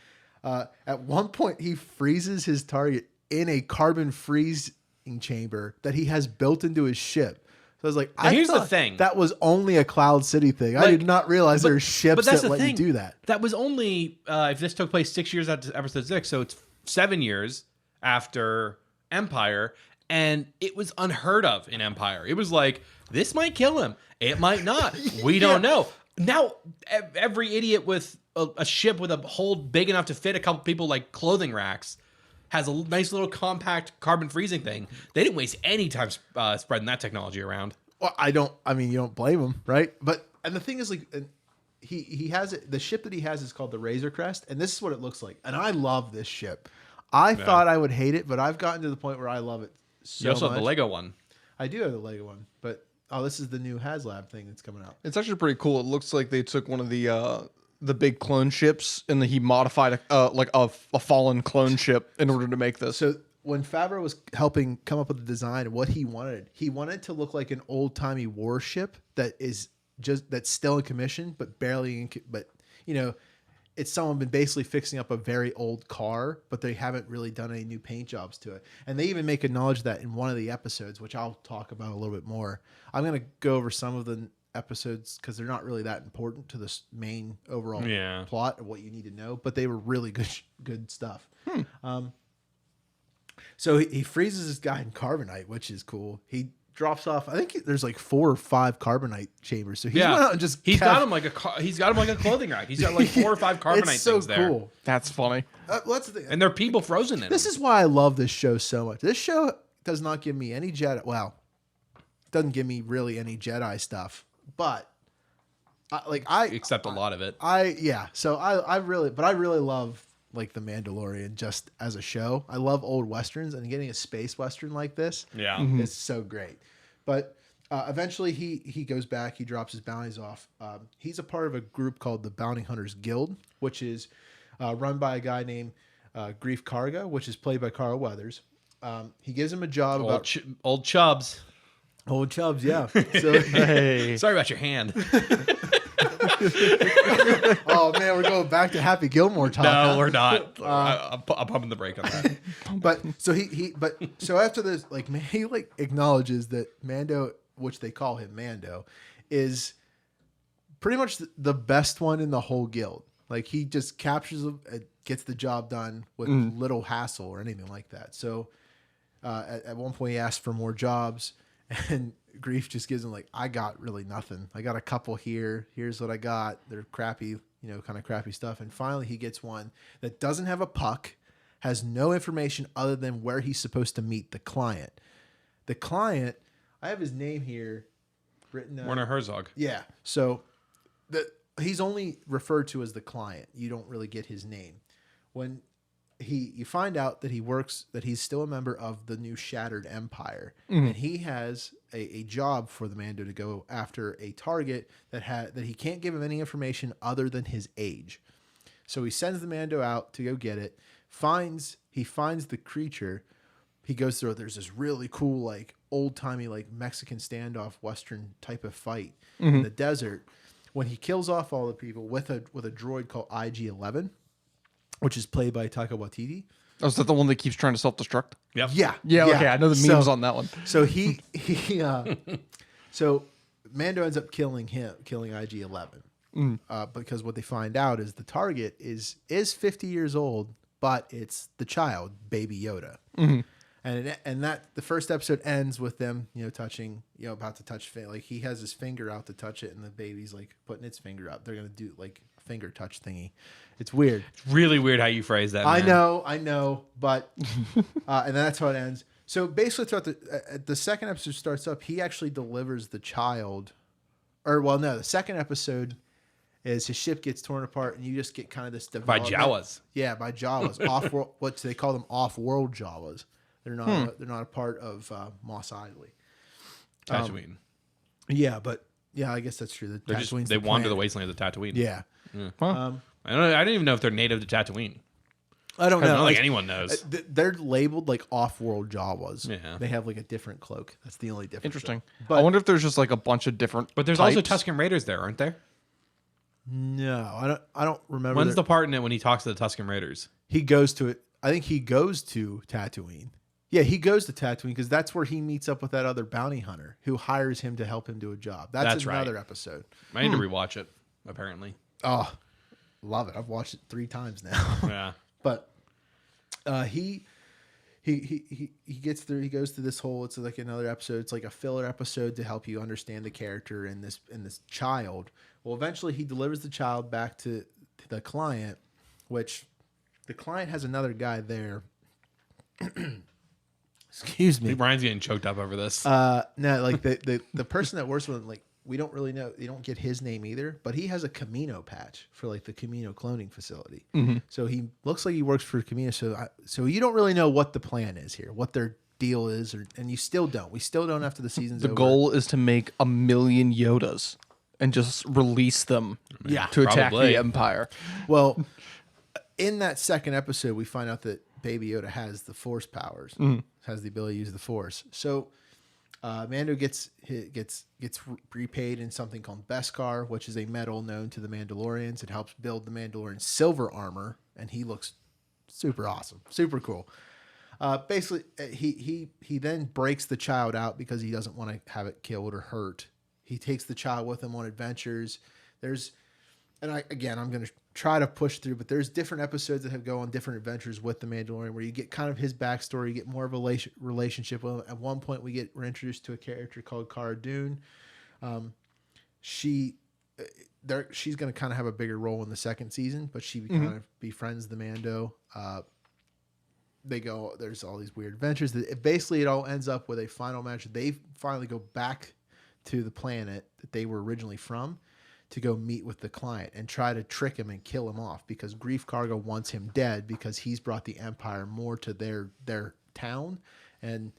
At one point, he freezes his target in a carbon freezing chamber that he has built into his ship. So I was like, here's the thought thing. that was only a Cloud City thing. I Like, did not realize there are ships that's that the let thing. you do that. That was only if this took place 6 years after episode 6, so it's 7 years after Empire, and it was unheard of in Empire. It was like, this might kill him, it might not. We don't know. Now every idiot with a ship with a hole big enough to fit a couple people like clothing racks has a nice little compact carbon freezing thing. They didn't waste any time spreading that technology around. Well, you don't blame him, right? And the thing is, like, he has it. The ship that he has is called the Razor Crest, and this is what it looks like. And I love this ship. I thought I would hate it, but I've gotten to the point where I love it so You also much. have the Lego one. I do have the Lego one, but this is the new HasLab thing that's coming out. It's actually pretty cool. It looks like they took one of the big clone ships and he modified a fallen clone ship in order to make this. So when Favreau was helping come up with the design, what he wanted to look like an old timey warship that's still in commission, but barely it's someone been basically fixing up a very old car, but they haven't really done any new paint jobs to it. And they even make acknowledge that in one of the episodes, which I'll talk about a little bit more. I'm going to go over some of the episodes because they're not really that important to the main overall plot of what you need to know, but they were really good stuff. So he freezes this guy in carbonite, which is cool. He drops off. I think there's like 4 or 5 carbonite chambers. So he went out and just he's got him like a clothing rack. He's got like 4 or 5 carbonite it's so things there. cool. That's funny. That's the thing. And there are people frozen in This them. is why I love this show so much. This show does not give me any Jedi. Well, it doesn't give me really any Jedi stuff, but Except a lot of it. So I really love like The Mandalorian just as a show. I love old westerns, and getting a space western like this, is so great. But eventually he goes back. He drops his bounties off. He's a part of a group called the Bounty Hunters Guild, which is run by a guy named Grief Karga, which is played by Carl Weathers. He gives him a job Old Chubbs. Old Chubbs, yeah. So, Hey. Sorry about your hand. oh man, we're going back to Happy Gilmore talk. No, we're not. I'm pumping the brake on that. But so after this, like he like acknowledges that Mando, which they call him Mando, is pretty much the best one in the whole guild. Like he just captures them, gets the job done with little hassle or anything like that. So at one point he asks for more jobs, and Grief just gives him like, I got really nothing. I got a couple here. Here's what I got. They're crappy, kind of crappy stuff. And finally he gets one that doesn't have a puck, has no information other than where he's supposed to meet the client. The client, I have his name here written. Werner Herzog. Yeah. So he's only referred to as the client. You don't really get his name. When you find out that he's still a member of the new Shattered Empire, and he has a job for the Mando to go after a target that he can't give him any information other than his age. So he sends the Mando out to go get it. He finds the creature. He goes through. There's this really cool, like old timey, like Mexican standoff Western type of fight in the desert. When he kills off all the people with a droid called IG-11, which is played by Taika Waititi. Oh, is that the one that keeps trying to self-destruct? Yep. Yeah. Okay. I know the memes on that one. So so Mando ends up killing IG-11 because what they find out is the target is 50 years old, but it's the child, Baby Yoda. And that the first episode ends with them, touching, about to touch, like he has his finger out to touch it, and the baby's like putting its finger up. They're gonna do like a finger touch thingy. It's weird. It's really weird how you phrase that. I Man. know, but and that's how it ends. So basically, throughout the second episode starts up, he actually delivers the child, the second episode is his ship gets torn apart, and you just get kind of this by Jawas. Yeah, by Jawas, off-world. What they call them, off-world Jawas. They're not. They're not a part of Mos Eisley. Tatooine. I guess that's true. They wander the wastelands of Tatooine. Yeah. Huh. I don't even know if they're native to Tatooine. I don't I know. don't think anyone knows. They're labeled like off-world Jawas. Yeah. They have like a different cloak. That's the only difference. Interesting. But I wonder if there's just like a bunch of different. But there's also Tusken Raiders there, aren't there? No, I don't remember. When's the part in it when he talks to the Tusken Raiders? He goes to it. I think he goes to Tatooine. Yeah, he goes to Tatooine because that's where he meets up with that other bounty hunter who hires him to help him do a job. That's another episode. I need to rewatch it, apparently. Oh, love it. I've watched it 3 times now. Yeah. But he gets through. He goes through this whole. It's like another episode. It's like a filler episode to help you understand the character and this child. Well, eventually he delivers the child back to the client, which the client has another guy there. Excuse me. Brian's getting choked up over this. No, like the person that works with him, like we don't really know. You don't get his name either, but he has a Camino patch for like the Camino cloning facility. So he looks like he works for Camino. So you don't really know what the plan is here, what their deal is, and you still don't. We still don't after the season's over. The goal is to make 1 million Yodas and just release them to attack the Empire. Well, in that second episode, we find out that Baby Yoda has the Force powers, has the ability to use the Force. So Mando gets repaid in something called Beskar, which is a metal known to the Mandalorians. It helps build the Mandalorian silver armor, and he looks super awesome, super cool. Basically, he then breaks the child out because he doesn't want to have it killed or hurt. He takes the child with him on adventures. I'm going to try to push through, but there's different episodes that go on different adventures with the Mandalorian where you get kind of his backstory, you get more of a relationship with him. At one point, we're introduced to a character called Cara Dune. She's going to kind of have a bigger role in the second season, but she kind of befriends the Mando. There's all these weird adventures. Basically, it all ends up with a final match. They finally go back to the planet that they were originally from to go meet with the client and try to trick him and kill him off because Grief Karga wants him dead because he's brought the Empire more to their town, and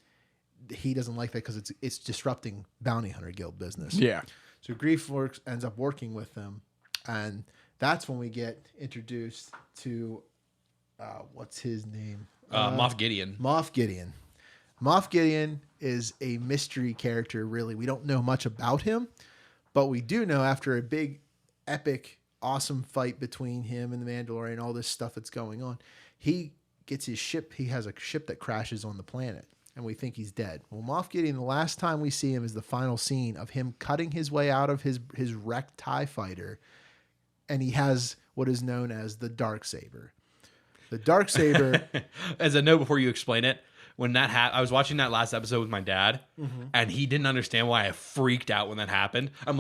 he doesn't like that because it's disrupting bounty hunter guild business. Yeah. So Grief ends up working with them, and that's when we get introduced to what's his name? Moff Gideon. Moff Gideon. Moff Gideon is a mystery character, really. We don't know much about him, but we do know after a big, epic, awesome fight between him and the Mandalorian, all this stuff that's going on, he gets his ship. He has a ship that crashes on the planet, and we think he's dead. Well, Moff Gideon, the last time we see him is the final scene of him cutting his way out of his wrecked TIE fighter, and he has what is known as the Darksaber. The Darksaber... As a note before you explain it, when that I was watching that last episode with my dad, and he didn't understand why I freaked out when that happened. I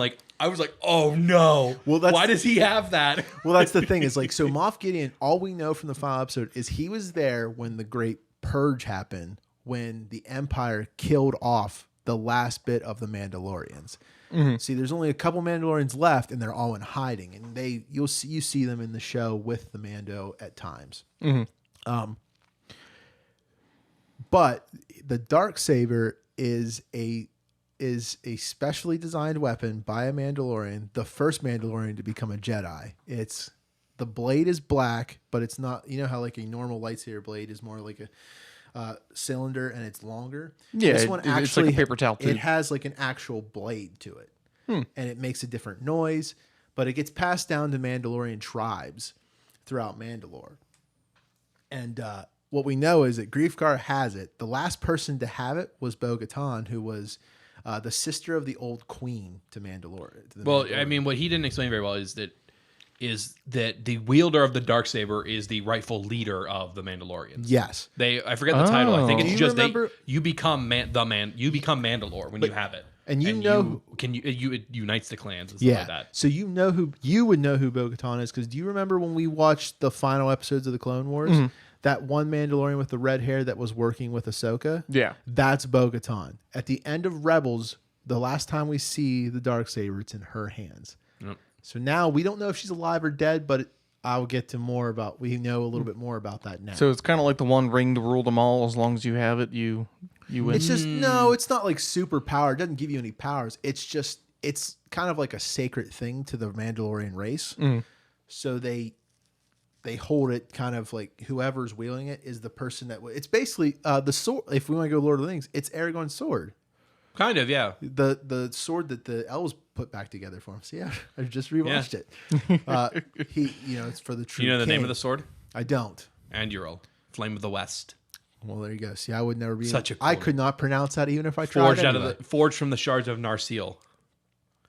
was like, oh no. Well, why does he have that? Well, that's the thing is like, so Moff Gideon, all we know from the final episode is he was there when the Great Purge happened, when the Empire killed off the last bit of the Mandalorians. See, there's only a couple Mandalorians left, and they're all in hiding, and you see them in the show with the Mando at times. But the Darksaber is a specially designed weapon by a Mandalorian, the first Mandalorian to become a Jedi. It's the blade is black, but it's not. You know how like a normal lightsaber blade is more like a cylinder and it's longer. Yeah, this one it's like a actually paper towel tube. It has like an actual blade to it, and it makes a different noise. But it gets passed down to Mandalorian tribes throughout Mandalore. And what we know is that Griefgar has it. The last person to have it was Bo-Katan, who was the sister of the old queen to Mandalore. Well, I mean, what he didn't explain very well is that the wielder of the Darksaber is the rightful leader of the Mandalorians. Yes. I forget the title. I think it's Do you just remember- you become you become Mandalore when you have it. and you it unites the clans and stuff like that. So you would know who Bo-Katan is, because do you remember when we watched the final episodes of the Clone Wars? Mm-hmm. That one Mandalorian with the red hair that was working with Ahsoka? Yeah. That's Bo-Katan. At the end of Rebels, the last time we see the Darksaber, it's in her hands. Yep. So now we don't know if she's alive or dead, but I'll get to more about. We know a little bit more about that now. So it's kind of like the one ring to rule them all. As long as you have it, you win. It's just no. It's not like super power. It doesn't give you any powers. It's kind of like a sacred thing to the Mandalorian race. So they hold it kind of like whoever's wielding it is the person that. It's basically the sword. If we want to go Lord of the Rings, it's Aragorn's sword. Kind of, yeah. The sword that the elves put back together for him. See, I just rewatched it. It's for the true. You know the king. name of the sword? I don't. Anduril, Flame of the West. Well, there you go. See, I would never be. Such a cool I name. could not pronounce that even if I tried. Forged from the shards of Narsil.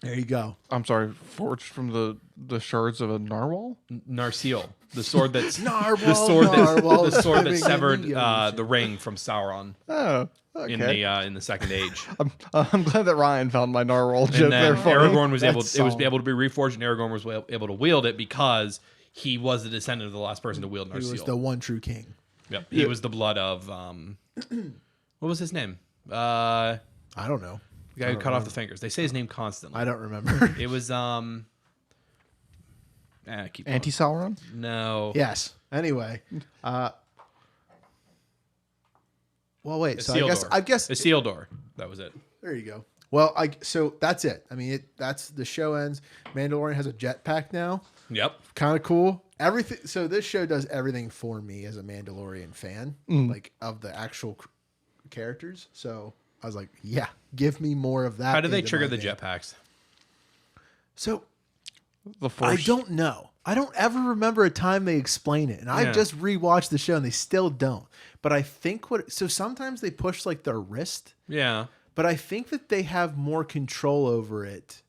There you go. I'm sorry, forged from the shards of a narwhal. Narsil, the sword that's Narwhal, the sword narwhal, that swimming in severed the ocean. the ring from Sauron Oh, okay. in the Second Age. I'm glad that Ryan found my narwhal joke And then there funny. Aragorn was able. That's It was solid. able to be reforged, and Aragorn was able to wield it because he was the descendant of the last person to wield He was Narsil. the one true king. Yep, he was the blood of what was his name? The I don't know. guy who cut off the fingers. They say his name constantly. I don't remember. It was keep going. Anti-Sauron? No. Yes. Anyway. Well, wait. So I guess Isildur. That was it. there you go. Well, so that's it. I mean, that's the show ends. Mandalorian has a jetpack now. Yep. Kind of cool. Everything. So this show does everything for me as a Mandalorian fan, like of the actual characters. So I was like, yeah, give me more of that. How do they into trigger my the game. jetpacks? So The Force. I don't know. I don't ever remember a time they explain it, and I Yeah. just rewatched the show and they still don't. But I think so sometimes they push like their wrist, Yeah. but I think that they have more control over it.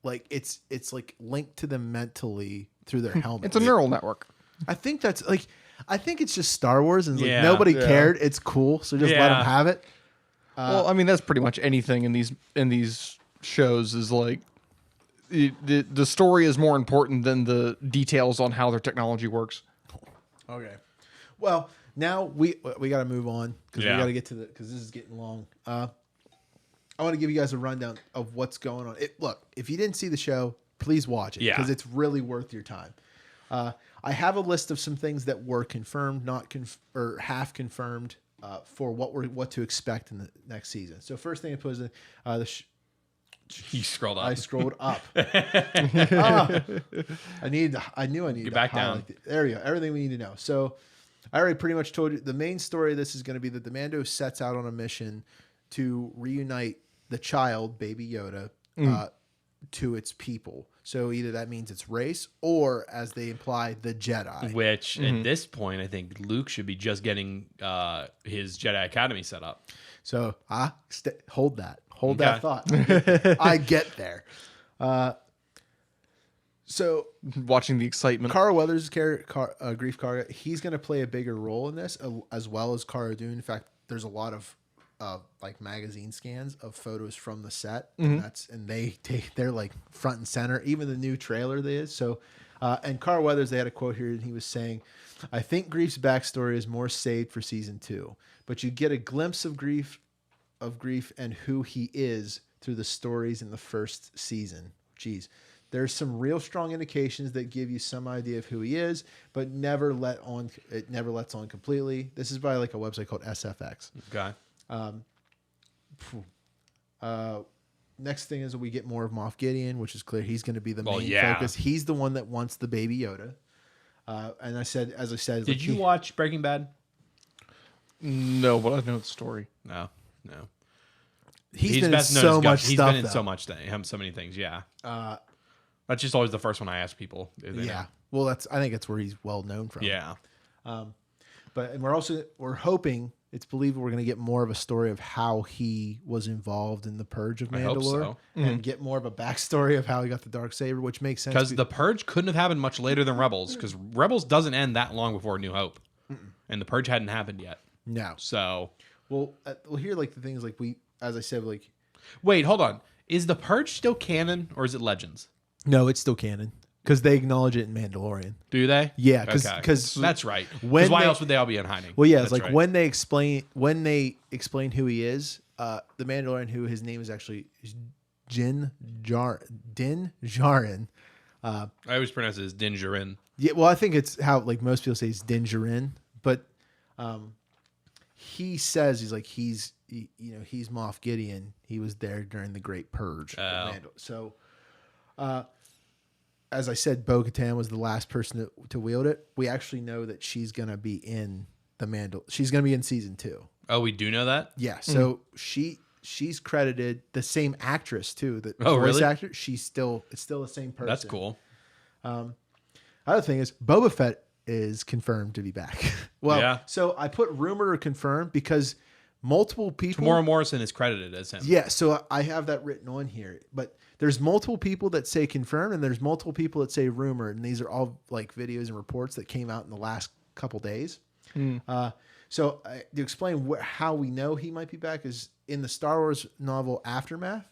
Like it's like linked to them mentally through their helmet. It's a neural network. I think it's just Star Wars, and it's Yeah. like nobody Yeah. cared. It's cool, so just let Yeah. them have it. Well, I mean, that's pretty much anything in these shows is like the story is more important than the details on how their technology works. Okay. Well, now we got to move on because Yeah. we got to get to because this is getting long. I want to give you guys a rundown of what's going on. Look, if you didn't see the show, please watch it Yeah. because it's really worth your time. I have a list of some things that were confirmed, or half confirmed for what to expect in the next season. So first thing I put is You scrolled up. I scrolled up. I knew I needed Get to back highlight it. There you go. Everything we need to know. So I already pretty much told you the main story of this is going to be that the Mando sets out on a mission to reunite the child, Baby Yoda, to its people. So either that means its race or, as they imply, the Jedi. Which at this point, I think Luke should be just getting his Jedi Academy set up. So hold that. Hold Okay. that thought. I get there. So Watching the excitement. Carl Weathers' character, Grief Karga, he's going to play a bigger role in this, as well as Cara Dune. In fact, there's a lot of like magazine scans of photos from the set, and they're like front and center. Even the new trailer they is. So, and Carl Weathers, they had a quote here, and he was saying, "I think Grief's backstory is more saved for season 2, but you get a glimpse of Grief and who he is through the stories in the first season." Jeez. There's some real strong indications that give you some idea of who he is, but it never lets on completely. This is by like a website called SFX. Okay. Next thing is we get more of Moff Gideon, which is clear he's going to be the main yeah. focus. He's the one that wants the baby Yoda. And as I said, Did you watch Breaking Bad? No, but I know the story. No. He's been in so much stuff. He's been in so many things. Yeah. That's just always the first one I ask people. If they know. Well, I think that's where he's well known from. Yeah. But we're hoping, it's believed we're going to get more of a story of how he was involved in the Purge of I hope Mandalore, so. and get more of a backstory of how he got the Darksaber, which makes sense. Because the Purge couldn't have happened much later than Rebels, because Rebels doesn't end that long before New Hope, and the Purge hadn't happened yet. No. So, well, here like the things like as I said, like, wait, hold on. Is the Purge still canon or is it Legends? no, it's still canon because they acknowledge it in Mandalorian. Do they? Yeah, because that's right. Because why else would they all be in hiding? Well, yeah, that's it's like right. when they explain who he is, the Mandalorian, who his name is actually Din Djarin. I always pronounce it as Din Djarin. Yeah, well, I think it's how like most people say it's Din Djarin, but he says he's Moff Gideon. He was there during the Great Purge. So, as I said, Bo-Katan was the last person to wield it. We actually know that she's gonna be in She's gonna be in season 2. Oh, we do know that? Yeah. So she's credited, the same actress too. The voice really? actor. It's still the same person. That's cool. Other thing is Boba Fett is confirmed to be back. Well, Yeah. So I put rumor or confirmed because multiple people. Tamora Morrison is credited as him. Yeah, so I have that written on here, but there's multiple people that say confirmed, and there's multiple people that say rumor, and these are all like videos and reports that came out in the last couple days. So to explain how we know he might be back is in the Star Wars novel Aftermath.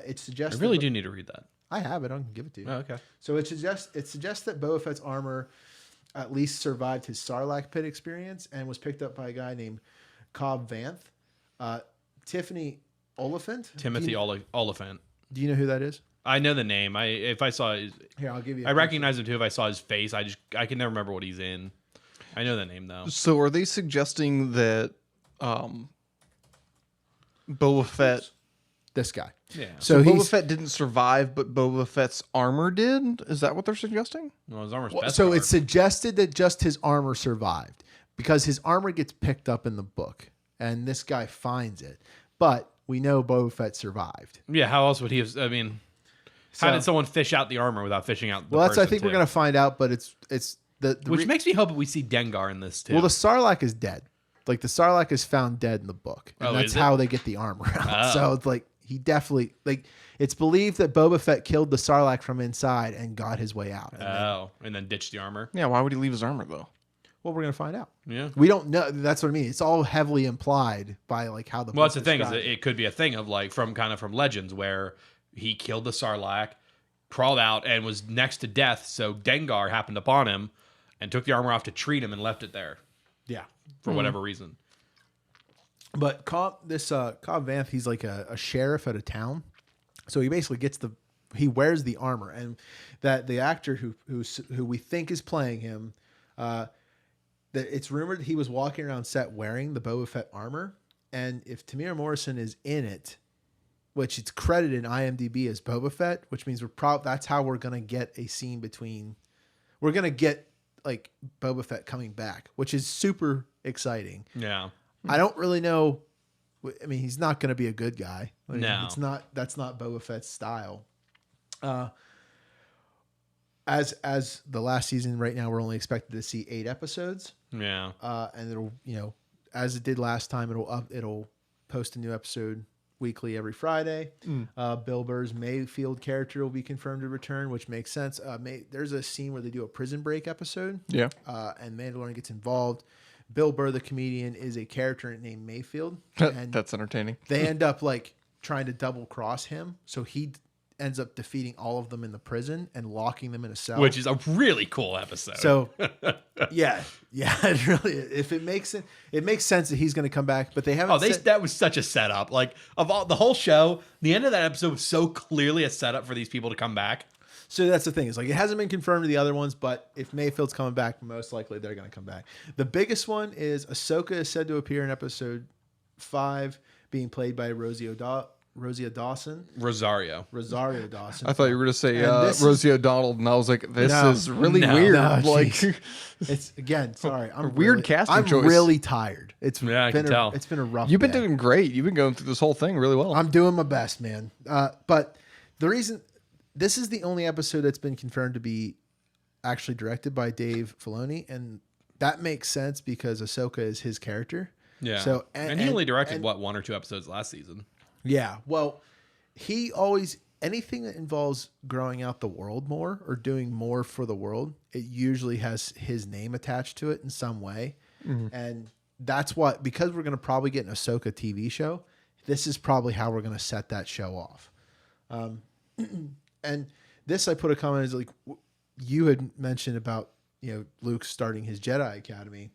It suggests I really do need to read that. I have it. I can give it to you. Oh, okay. So it suggests that Boba Fett's armor at least survived his Sarlacc pit experience and was picked up by a guy named Cobb Vanth. Tiffany Oliphant. Timothy Oliphant. Do you know who that is? I know the name. If I saw his, Here, I'll give you. I recognize him too. If I saw his face, I can never remember what he's in. I know the name though. So are they suggesting that Boba Fett? This guy. Yeah. So Boba Fett didn't survive, but Boba Fett's armor did? Is that what they're suggesting? Well, his armor's Well, best so guard. it's suggested that just his armor survived because his armor gets picked up in the book, and this guy finds it. But we know Boba Fett survived. Yeah. How else would he have? I mean, how did someone fish out the armor without fishing out? The Well, that's I person, think we're too? gonna find out, but it's Which makes me hope we see Dengar in this too. well, the Sarlacc is dead. Like the Sarlacc is found dead in the book, and Oh, that's is it? how they get the armor out. Oh. So it's like he definitely it's believed that Boba Fett killed the Sarlacc from inside and got his way out. And then ditch the armor. Yeah, why would he leave his armor though? Well, we're gonna find out. Yeah. We don't know. That's what I mean. It's all heavily implied by like how the. Well, that's book the thing is describes that it could be a thing of like from Legends where he killed the Sarlacc, crawled out, and was next to death. So Dengar happened upon him and took the armor off to treat him and left it there Yeah. for whatever reason. But Cobb Vanth, he's like a sheriff at a town, so he basically he wears the armor, and that the actor who we think is playing him, that it's rumored that he was walking around set wearing the Boba Fett armor, and if Tamir Morrison is in it, which it's credited in IMDb as Boba Fett, which means that's how we're gonna get a scene between, we're gonna get like Boba Fett coming back, which is super exciting. Yeah. I don't really know. I mean, he's not going to be a good guy. I mean, No. That's not Boba Fett's style. As the last season right now, we're only expected to see 8 episodes. Yeah. And it'll, as it did last time, it'll post a new episode weekly every Friday. Bill Burr's Mayfield character will be confirmed to return, which makes sense. There's a scene where they do a prison break episode. Yeah. And Mandalorian gets involved. Bill Burr, the comedian, is a character named Mayfield. And That's entertaining. they end up like trying to double cross him. So he ends up defeating all of them in the prison and locking them in a cell. Which is a really cool episode. So yeah, it really, if it makes sense that he's going to come back, but they haven't. That was such a setup. Like of all the whole show, the end of that episode was so clearly a setup for these people to come back. So that's the thing. It's like it hasn't been confirmed to the other ones, but if Mayfield's coming back, most likely they're going to come back. The biggest one is Ahsoka is said to appear in episode 5, being played by Rosie Dawson. Rosario Dawson. I thought you were going to say this Rosie O'Donnell, and I was like, this No. is really No. weird. No, like, jeez. It's again. Sorry, I'm weird really, casting I'm choice. really tired. It's Yeah, I been can tell. It's been a rough. you've been day. doing great. You've been going through this whole thing really well. I'm doing my best, man. But the reason this is the only episode that's been confirmed to be actually directed by Dave Filoni, and that makes sense because Ahsoka is his character. Yeah. So and he only directed what 1 or 2 episodes last season. Yeah. Well, he always anything that involves growing out the world more or doing more for the world, it usually has his name attached to it in some way. And that's what, because we're going to probably get an Ahsoka TV show, this is probably how we're going to set that show off. And this, I put a comment is like, you had mentioned about, Luke starting his Jedi Academy.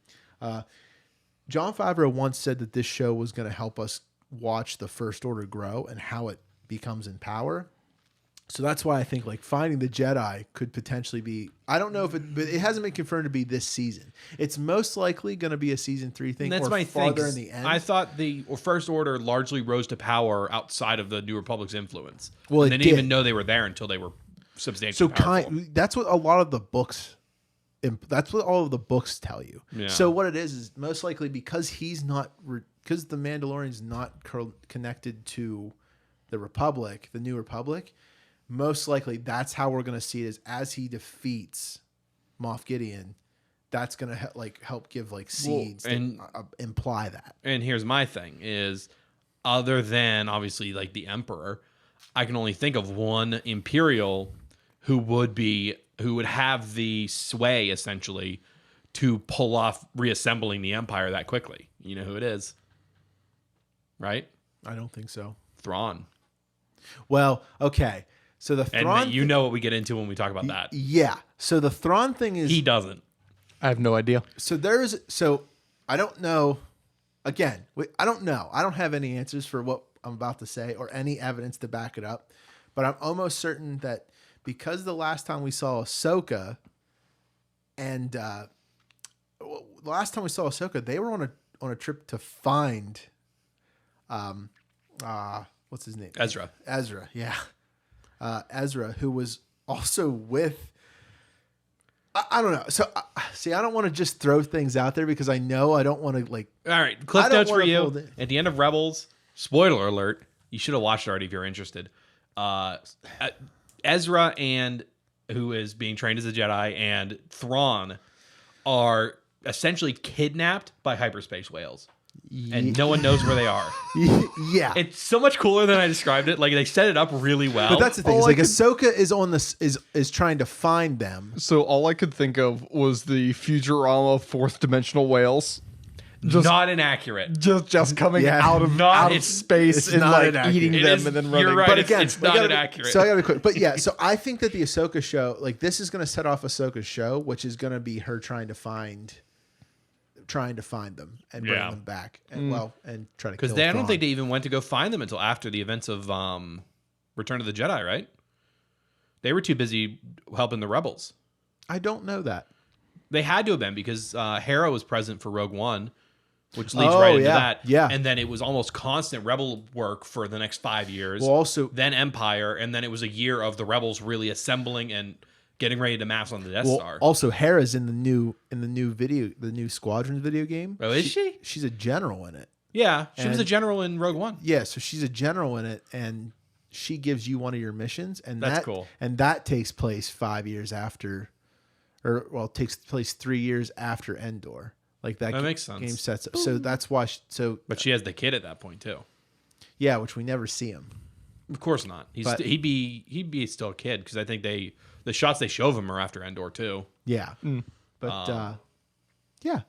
Jon Favreau once said that this show was going to help us watch the First Order grow and how it becomes in power. So that's why I think like finding the Jedi could potentially be, I don't know if it, but it hasn't been confirmed to be this season. It's most likely going to be a season 3 thing. And that's or my farther thing. in the end. I thought the First Order largely rose to power outside of the New Republic's influence. Well, and it they didn't did. even know they were there until they were substantially So powerful. that's what a lot of the books, that's what all of the books tell you. Yeah. So what it is most likely because he's not, because the Mandalorian's not connected to the Republic, the New Republic, most likely that's how we're going to see it is as he defeats Moff Gideon. That's going to help give seeds and- that imply that. And here's my thing is, other than obviously like the Emperor, I can only think of one Imperial who would have the sway essentially to pull off reassembling the Empire that quickly. You know who it is, right? I don't think so. Thrawn. Well, okay. So the And Thrawn, you know what we get into when we talk about that. yeah. So the Thrawn thing is He doesn't. I have no idea. So I don't know. Again, I don't know. I don't have any answers for what I'm about to say or any evidence to back it up. But I'm almost certain that because the last time we saw Ahsoka, and the last time we saw Ahsoka, they were on a trip to find, what's his name? Ezra. Ezra, yeah. Ezra, who was also with. I don't know. So, see, I don't want to just throw things out there because I know I don't want to All right, cliff I don't notes for wanna you. hold it. At the end of Rebels, spoiler alert, you should have watched it already if you're interested. Ezra and who is being trained as a Jedi and Thrawn are essentially kidnapped by hyperspace whales. And no one knows where they are. yeah. It's so much cooler than I described it. Like they set it up really well. But that's the thing. all It's I like could- Ahsoka is on this is trying to find them. So all I could think of was the Futurama fourth dimensional whales. not inaccurate. Just coming Yeah. out of Not- out of it's- space it's and not like inaccurate. eating It them is- and then you're running. right. But It's- again, it's we not gotta be- inaccurate. So I gotta be quick. But yeah, so I think that the Ahsoka show, like this is gonna set off Ahsoka's show, which is gonna be her trying to find them and bring Yeah. them back and and try to Because kill I don't Thrawn. think they even went to go find them until after the events of Return of the Jedi, right? They were too busy helping the rebels. I don't know that. They had to have been because Hera was present for Rogue One, which leads Oh, right into yeah, that. yeah. And then it was almost constant rebel work for the next 5 years. Well, also, then Empire, and then it was a year of the rebels really assembling and getting ready to mass on the Death Star. also Hera's in the new Squadrons video game. Oh, is she? She's a general in it. Yeah, she was a And- general in Rogue One. Yeah, so she's a general in it, and she gives you one of your missions, and That's that, cool. And that takes place 5 years after, it takes place 3 years after Endor. Like that makes sense. game sets up. So that's why. But she has the kid at that point too. Yeah, which we never see him. Of course not. But- He'd be still a kid because I think the shots they show of him are after Endor too. Yeah, but yeah.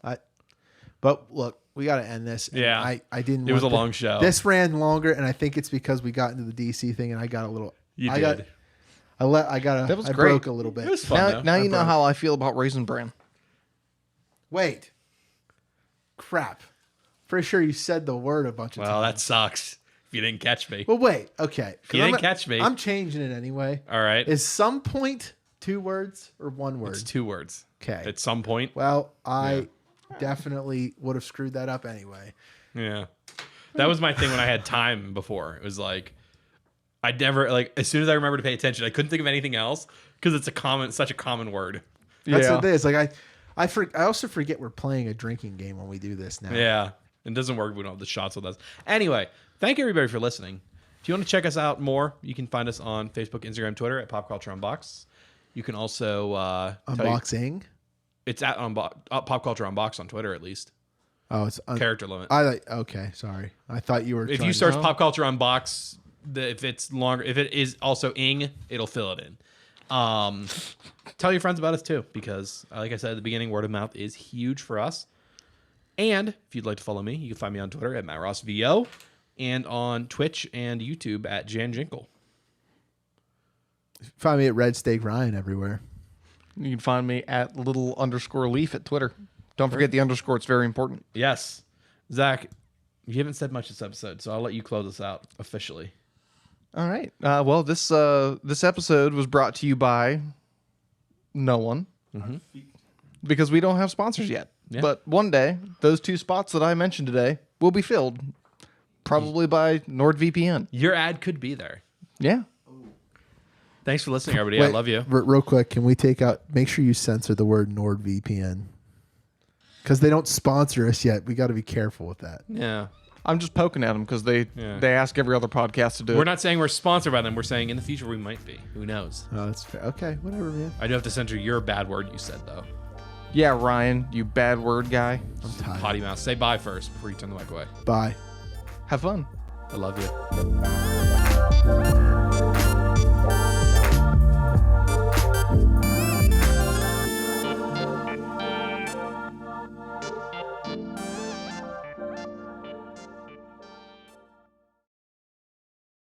But look, we got to end this. And Yeah. I didn't. It was want a long show. This ran longer, and I think it's because we got into the DC thing, and I got a little. You I did. That was I great. broke a little bit. It was fun. Now though. you know how I feel about Raisin Bran. Wait. Crap. Pretty sure you said the word a bunch of Well, times. that sucks. If you didn't catch me. Well, wait. Okay. If you didn't catch me. I'm changing it anyway. All right. Is some point 2 words or 1 word? It's 2 words. Okay. At some point. Well, I definitely would have screwed that up anyway. Yeah. That was my thing when I had time before. It was like, I'd never, like, as soon as I remember to pay attention, I couldn't think of anything else because it's such a common word. That's what it is. Like, I also forget we're playing a drinking game when we do this now. Yeah. It doesn't work if we don't have the shots with us. Anyway, thank you everybody for listening. If you want to check us out more, you can find us on Facebook, Instagram, Twitter at Pop Culture Unbox. You can also Unboxing. It's at Pop Culture Unbox on Twitter at least. Oh, it's Character limit. Okay, sorry. I thought you were. If you search Pop Culture Unbox, if it's longer, if it is also ing, it'll fill it in. Tell your friends about us too, because like I said at the beginning, word of mouth is huge for us. And if you'd like to follow me, you can find me on Twitter at MattRossVO and on Twitch and YouTube at Jan Jinkle. Find me at Red Steak Ryan everywhere. You can find me at _leaf at Twitter. Don't forget the underscore. It's very important. Yes. Zach, you haven't said much this episode, so I'll let you close us out officially. All right. Well, this episode was brought to you by no one because we don't have sponsors yet. Yeah. But one day, those 2 spots that I mentioned today will be filled, probably by NordVPN. Your ad could be there. Yeah. Thanks for listening, everybody. I love you. Real quick, can we make sure you censor the word NordVPN? Because they don't sponsor us yet. We got to be careful with that. Yeah. I'm just poking at them because they ask every other podcast to do it. We're not saying we're sponsored by them. We're saying in the future we might be. Who knows? Oh, that's fair. Okay, whatever, man. I do have to censor your bad word you said, though. Yeah, Ryan, you bad word guy. I'm tired. Potty mouth. Say bye first before you turn the mic away. Bye. Have fun. I love you.